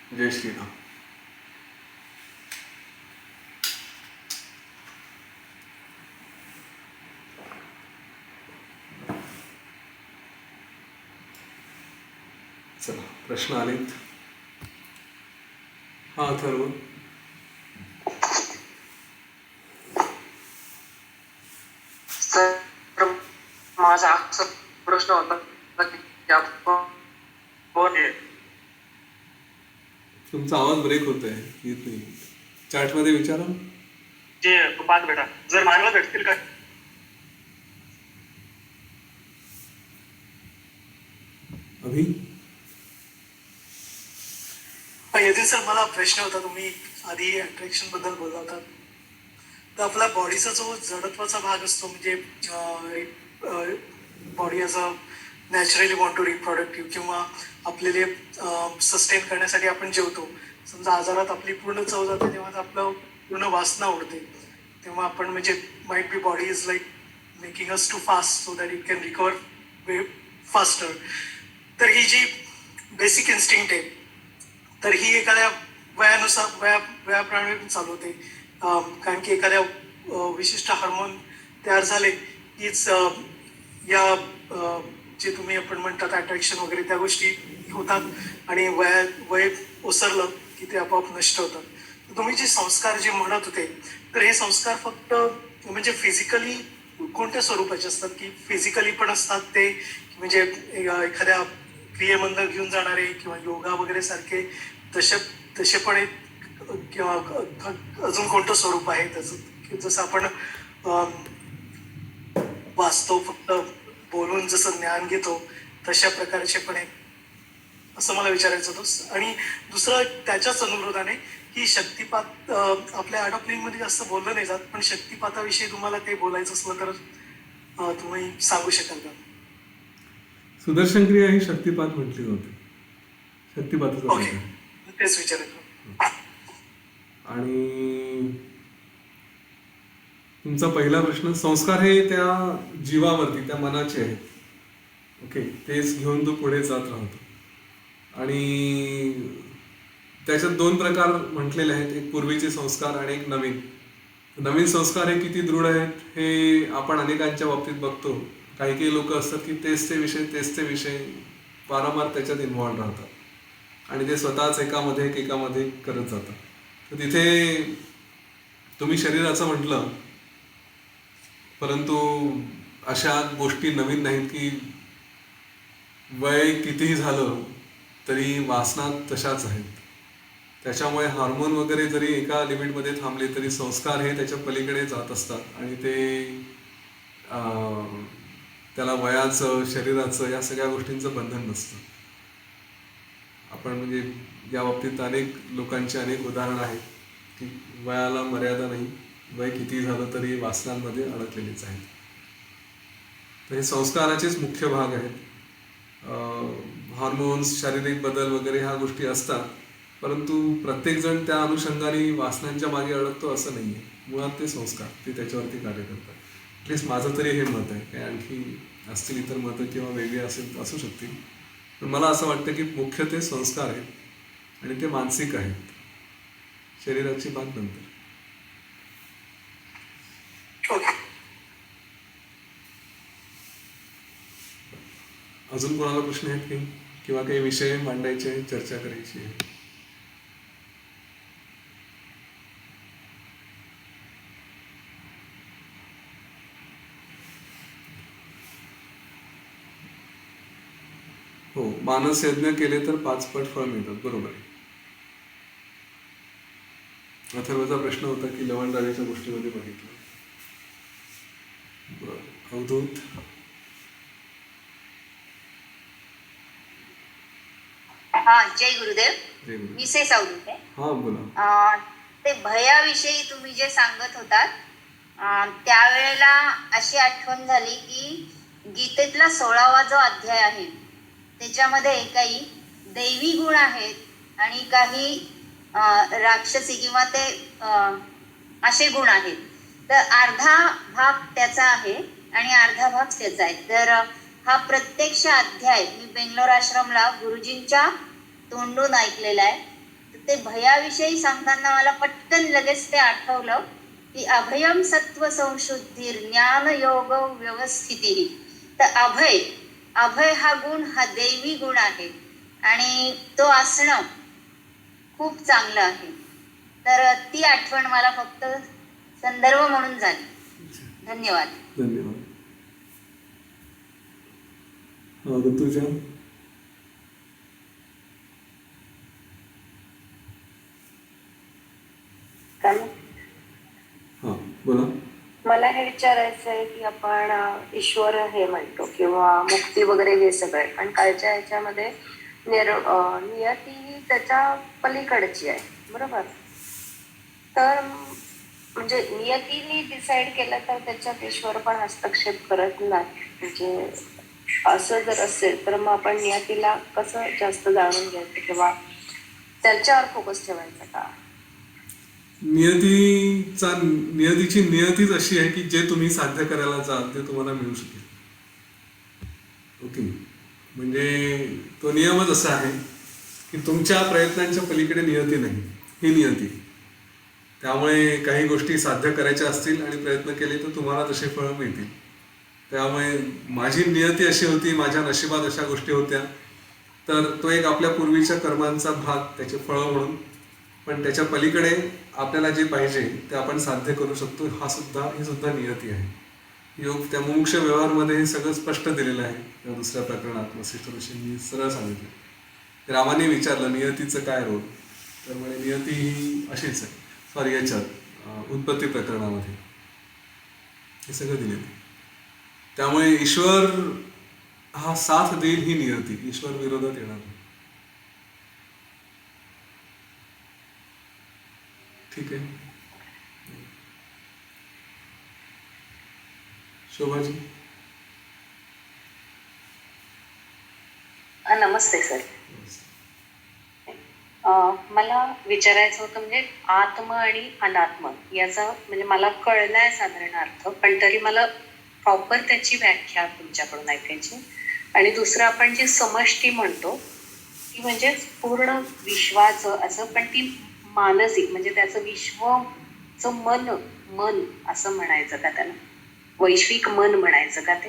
जय श्रीराम. चला प्रश्न आलेत. हा अथर्व. सर माझा असा प्रश्न होता की आपण तुमचा आवाज ब्रेक होतोय, येत नाही. चॅटमध्ये विचारा. जे पाच बेटा जर मागला भेटतील का? अभि येतील सर. मला प्रश्न होता, तुम्ही आधी अट्रॅक्शन बद्दल बोलला होता, तर आपल्या बॉडीचा जो जडत्वाचा भाग असतो, म्हणजे body as a naturally want to reproductive किंवा आपल्याला सस्टेन करण्यासाठी आपण जेवतो. समजा आजारात आपली पूर्ण चव जाते तेव्हा आपलं पूर्ण वासना उडते, तेव्हा आपण म्हणजे might be body is like making us to fast so that it can recover way faster. तर ही जी बेसिक इन्स्टिंक्ट आहे, तर ही एखाद्या वयानुसार वयाप्रमाणे चालू होते. कारण की एखाद्या विशिष्ट हार्मोन तयार झाले कीच या जे तुम्ही आपण म्हणतात अट्रॅक्शन वगैरे त्या गोष्टी होतात आणि वय ओसरलं की ते आपोआप नष्ट होतात. तर तुम्ही जे संस्कार जे म्हणत होते, तर हे संस्कार फक्त म्हणजे फिजिकली कोणत्या स्वरूपाचे असतात, की फिजिकली पण असतात ते, म्हणजे एखाद्या क्रियेमधनं घेऊन जाणारे किंवा योगा वगैरे सारखे तसे पण एक किंवा अजून कोणतं स्वरूप आहे त्याचं, जसं आपण वाचतो फक्त बोलून जसं ज्ञान घेतो तशा प्रकारचे पण आहे, असं मला विचारायचं होतं. आणि दुसरं त्याच्याच अनुरोधाने की शक्तिपात आपल्या ॲडॉप्लिंगमध्ये जास्त बोललं नाही जात, पण शक्तिपाताविषयी तुम्हाला काही बोलायचं असलं तर तुम्ही सांगू शकाल का? सुदर्शन क्रिया ही शक्तिपात म्हटली जाते. शक्तिपाताचा ओके, प्रकार. तेच विचारायचं. आणि तुमचा पहिला प्रश्न, संस्कार हे त्या जीवावरती, त्या मनाचे आहेत. ओके, तेच घेऊन तो पुढे जात राहतो. आणि त्याच्यात दोन प्रकार म्हटलेले आहेत, एक पूर्वीचे संस्कार आणि एक नवीन. नवीन संस्कार हे किती दृढ आहेत हे आपण अनेकांच्या बाबतीत बघतो. काही काही लोक असतात की तेच ते विषय वारंवार त्याच्यात इन्व्हॉल्व राहतात आणि ते स्वतःच एकामध्ये करत जातात. तर तिथे तुम्ही शरीराचं म्हटलं, परंतु अशा गोष्टी नवीन नाहीत की वय कितीही झालं तरी वासना तशाच आहेत. त्याच्यामुळे हार्मोन वगैरे जरी एका लिमिटमध्ये थांबले तरी संस्कार हे त्याच्या पलीकडे जात असतात आणि ते त्याला वयाचं, शरीराचं, या सगळ्या गोष्टींचं बंधन नसतं. आपण म्हणजे या बाबतीत अनेक लोकांची अनेक उदाहरणं आहेत की वयाला मर्यादा नाही, वय किती झालं तरी वासनांमध्ये अडकलेलीच आहेत. तर हे संस्काराचेच मुख्य भाग आहेत. हार्मोन्स, शारीरिक बदल वगैरे ह्या गोष्टी असतात, परंतु प्रत्येकजण त्या अनुषंगाने वासनांच्या मागे अडकतो असं नाही आहे. मुळात ते संस्कार ते त्याच्यावरती कार्य करतात. ॲटलिस्ट माझं तरी हे मत आहे. काही आणखी असतील इतर मतं किंवा वेगळी असू शकतील, पण मला असं वाटतं की मुख्य ते संस्कार आहेत आणि ते मानसिक आहेत. शरीराची बात नंतर. अजून कोणाला प्रश्न आहेत काही किंवा काही विषय मांडायचे, चर्चा करायची आहे? हो, मानस यज्ञ केले तर 5 पट फळ मिळतात. बरोबर आहे. अथर्वचा प्रश्न होता की लवणदारीच्या गोष्टीमध्ये बघितलं. बरं, अवधूत. हा, जय गुरुदेव. जय गुरु. मिसेस अवधूत आहे. हा बोला. ते भयाविषयी तुम्ही जे सांगत होतात, त्यावेळेला अशी आठवण झाली की गीतेतला 16वा जो अध्याय आहे त्याच्यामध्ये काही दैवी गुण आहेत आणि काही राक्षसी किंवा ते असे गुण आहेत. तर अर्धा भाग त्याचा आहे आणि अर्धा भाग त्याचा आहे. तर हा प्रत्यक्ष अध्याय मी बेंगलोर आश्रमला गुरुजींच्या तोंडून ऐकलेला आहे ते भयाविषयी सांगताना मला पटकन लगेच ते आठवलं की अभयम सत्व संशुद्धीर ज्ञान योग व्यवस्थिती. तर अभय, अभय हा गुण हा दैवी गुण आहे आणि तो असणं खूप चांगलं आहे. तर ती आठवण मला फक्त संदर्भ म्हणून झाली. धन्यवाद. धन्यवाद. ऋतुजा. हा बोला. मला हे विचारायचं आहे की आपण ईश्वर हे म्हणतो किंवा मुक्ती वगैरे हे सगळे, पण कालच्या ह्याच्यामध्ये नियती ही त्याच्या पलीकडची आहे, बरोबर? तर म्हणजे नियतीने डिसाईड केलं तर त्याच्यात ईश्वर पण हस्तक्षेप करत नाही. म्हणजे असं जर असेल तर मग आपण नियतीला कसं जास्त जाणून घ्यायचं किंवा त्याच्यावर फोकस ठेवायचा का? नियतीची नियतीच अशी आहे की जे तुम्ही साध्य करायला जाल ते तुम्हाला मिळू शकेल. ओके, म्हणजे तो नियमच असा आहे की तुमच्या प्रयत्नांच्या पलीकडे नियती नाही, ही नियती. त्यामुळे काही गोष्टी साध्य करायच्या असतील आणि प्रयत्न केले तर तुम्हाला तसे फळं मिळतील. त्यामुळे माझी नियती अशी होती, माझ्या नशिबात अशा गोष्टी होत्या, तर तो एक आपल्या पूर्वीच्या कर्मांचा भाग, त्याचे फळं म्हणून. पण त्याच्या पलीकडे आपल्याला जे पाहिजे ते आपण साध्य करू शकतो, ही सुद्धा नियती आहे. योग त्या मोक्ष व्यवहारमध्ये हे सगळं स्पष्ट दिलेलं आहे. त्या दुसऱ्या प्रकरणात वसिष्ठ ऋषींनी सरळ सांगितलं. रामाने विचारलं नियतीचं काय रोल, तर म्हणजे नियती ही अशीच आहे. सॉरी, याच्यात उत्पत्ती प्रकरणामध्ये हे सगळं दिलेलं आहे. त्यामुळे ईश्वर हा साथ देईल ही नियती, ईश्वर विरोधात येणार नाही. ठीक आहे. शोभाजी. नमस्ते सर. मला विचारायचं होतं म्हणजे आत्म आणि अनात्म याचा म्हणजे मला कळलाय साधारण अर्थ, पण तरी मला प्रॉपर त्याची व्याख्या तुमच्याकडून ऐकायची. आणि दुसरं आपण जी समष्टी म्हणतो ती म्हणजे पूर्ण विश्वाचं असं, पण ती मानसिक म्हणजे त्याचं विश्वचं मन असं म्हणायचं का त्याला? वैश्विक मन म्हणायचं का ते?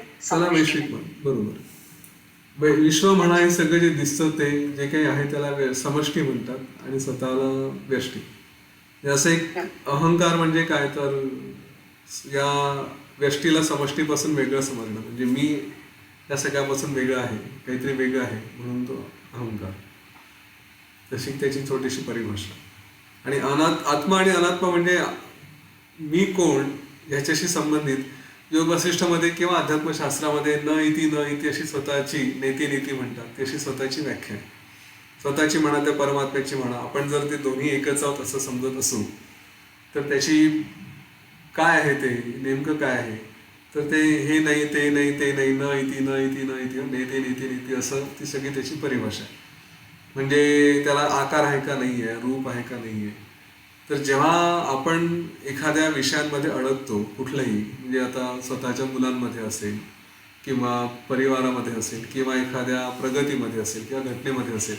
वैश्विक मन, बरोबर. विश्व म्हणा हे सगळं जे दिसतं ते जे काही आहे त्याला समष्टी म्हणतात, आणि स्वतःला व्यष्टी. असं एक अहंकार म्हणजे काय, तर या व्यष्टीला समष्टीपासून वेगळं समजणं, म्हणजे मी या सगळ्यापासून वेगळं आहे, काहीतरी वेगळं आहे म्हणून तो अहंकार. तशी त्याची छोटीशी परिभाषा. आणि आत्मा आणि अनात्मा म्हणजे मी कोण ह्याच्याशी संबंधित योग वसिष्ठमध्ये किंवा अध्यात्मशास्त्रामध्ये न इति अशी स्वतःची नेती म्हणतात, त्याशी स्वतःची व्याख्या आहे. स्वतःची म्हणा त्या परमात्म्याची म्हणा, आपण जर ते दोन्ही एकच आहोत असं समजत असू तर त्याची काय आहे, ते नेमकं काय आहे, तर ते हे नाही ते नाही ते नाही, न इति नेती असं ती सगळी त्याची परिभाषा आहे. म्हणजे त्याला आकार आहे का नाही आहे, रूप आहे का नाही आहे. तर जेव्हा आपण एखाद्या विषयांमध्ये अडकतो कुठलंही, म्हणजे आता स्वतःच्या मुलांमध्ये असेल किंवा परिवारामध्ये असेल किंवा एखाद्या प्रगतीमध्ये असेल किंवा घटनेमध्ये असेल,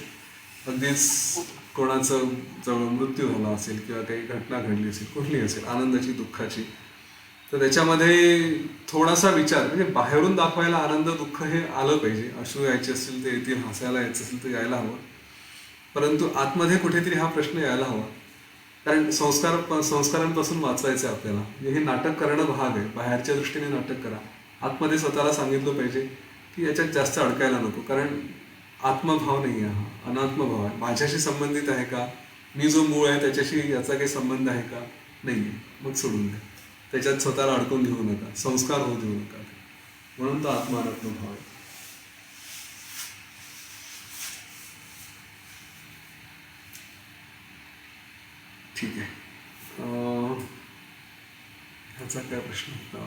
अगदीच कोणाचं जवळ मृत्यू झाला असेल किंवा काही घटना घडली असेल, कुठलीही असेल, आनंदाची दुःखाची, तर त्याच्यामध्ये थोडासा विचार, म्हणजे बाहेरून दाखवायला आनंद दुःख हे आलं पाहिजे, अश्रू यायचे असतील ते येतील, हसायला यायचं असेल तर यायला हवं, परंतु आतमध्ये कुठेतरी हा प्रश्न यायला हवा. कारण संस्कारांपासून वाचायचं आहे आपल्याला. म्हणजे हे नाटक करणं भाग आहे, बाहेरच्या दृष्टीने नाटक करा, आतमध्ये स्वतःला सांगितलं पाहिजे की याच्यात जास्त अडकायला नको, कारण आत्मभाव नाही आहे, हा अनात्मभाव आहे. माझ्याशी संबंधित आहे का, मी जो मूळ आहे त्याच्याशी याचा काही संबंध आहे का, नाही आहे, मग सोडून द्या. त्याच्यात स्वतःला अडकून घेऊ नका, संस्कार होऊ देऊ नका. म्हणून तो अनात्मभाव आहे. ठीक आहे. ह्याचा काय प्रश्न होता?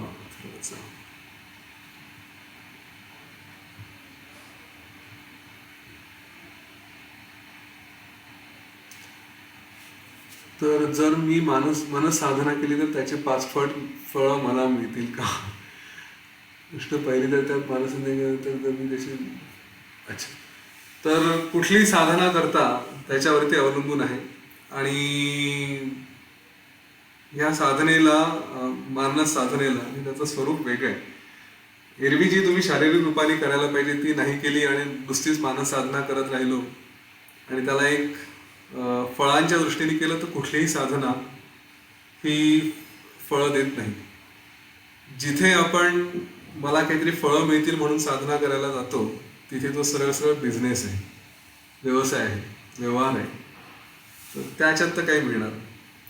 तर जर मी मनसाधना केली तर त्याचे 5 फळं मला मिळतील का? गोष्ट पहिली तर त्यात मानसाधनेनंतर जर मी त्याची अच्छा, तर कुठलीही साधना करता त्याच्यावरती अवलंबून आहे आणि ह्या साधनेला मानस साधनेला आणि त्याचं स्वरूप वेगळं आहे. एरवी जी तुम्ही शारीरिक रूपाने करायला पाहिजे ती नाही केली आणि नुसतीच मानस साधना करत राहिलो आणि त्याला एक फळांच्या दृष्टीने केलं तर कुठलीही साधना ही फळं देत नाही. जिथे आपण मला काहीतरी फळं मिळतील म्हणून साधना करायला जातो तिथे तो सरळ सरळ बिझनेस आहे, व्यवसाय आहे, व्यवहार आहे. तर त्याच्यात तर काही मिळणार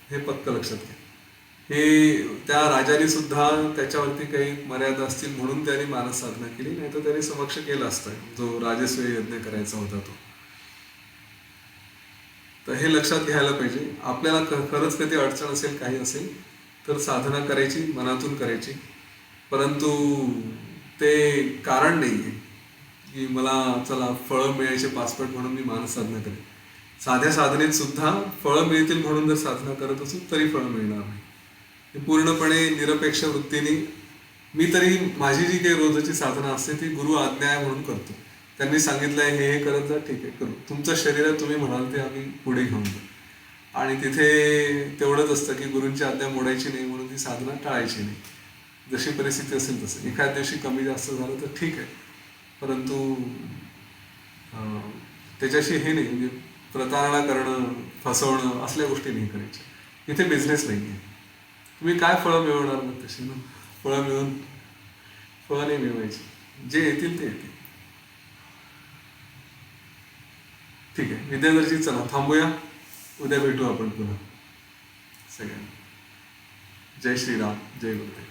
हे पक्क लक्षात घ्या. हे त्या राजाने सुद्धा त्याच्यावरती काही मर्यादा असतील म्हणून त्याने मानस साधना केली, नाही तर त्याने समक्ष केला असता जो राजस्व यज्ञ करायचा होता तो. तर हे लक्षात घ्यायला पाहिजे. आपल्याला खरंच कधी अडचण असेल काही असेल तर साधना करायची, मनातून करायची, परंतु ते कारण नाही आहे की मला चला फळं मिळायचे पाचपट म्हणून मी मानस साधना करेन. साध्या साधनेत सुद्धा फळं मिळतील म्हणून जर साधना करत असू तरी फळं मिळणार नाही. हे पूर्णपणे निरपेक्ष वृत्तीने मी तरी माझी जी काही रोजची साधना असते ती गुरु आज्ञा आहे म्हणून करतो. त्यांनी सांगितलंय हे करत जा, ठीक आहे करू. तुमचं शरीर तुम्ही म्हणाल ते आम्ही पुढे घेऊन जाऊ. आणि तिथे तेवढंच असतं की गुरूंची आज्ञा मोडायची नाही म्हणून ती साधना टाळायची नाही. जशी परिस्थिती असेल तसं. एखाद्या दिवशी कमी जास्त झालं तर ठीक आहे, परंतु त्याच्याशी हे नाही म्हणजे प्रतारणा करणं, फसवणं असल्या गोष्टी नाही करायच्या. इथे बिझनेस नाही आहे. तुम्ही काय फळं मिळवणार मग तशी ना? फळं मिळून फळं नाही मिळवायची, जे येतील ते येतील. ठीक आहे विद्यार्थी, चला थांबूया, उद्या भेटू आपण पुन्हा सगळ्यांना. जय श्रीराम, जय गुरुदेव.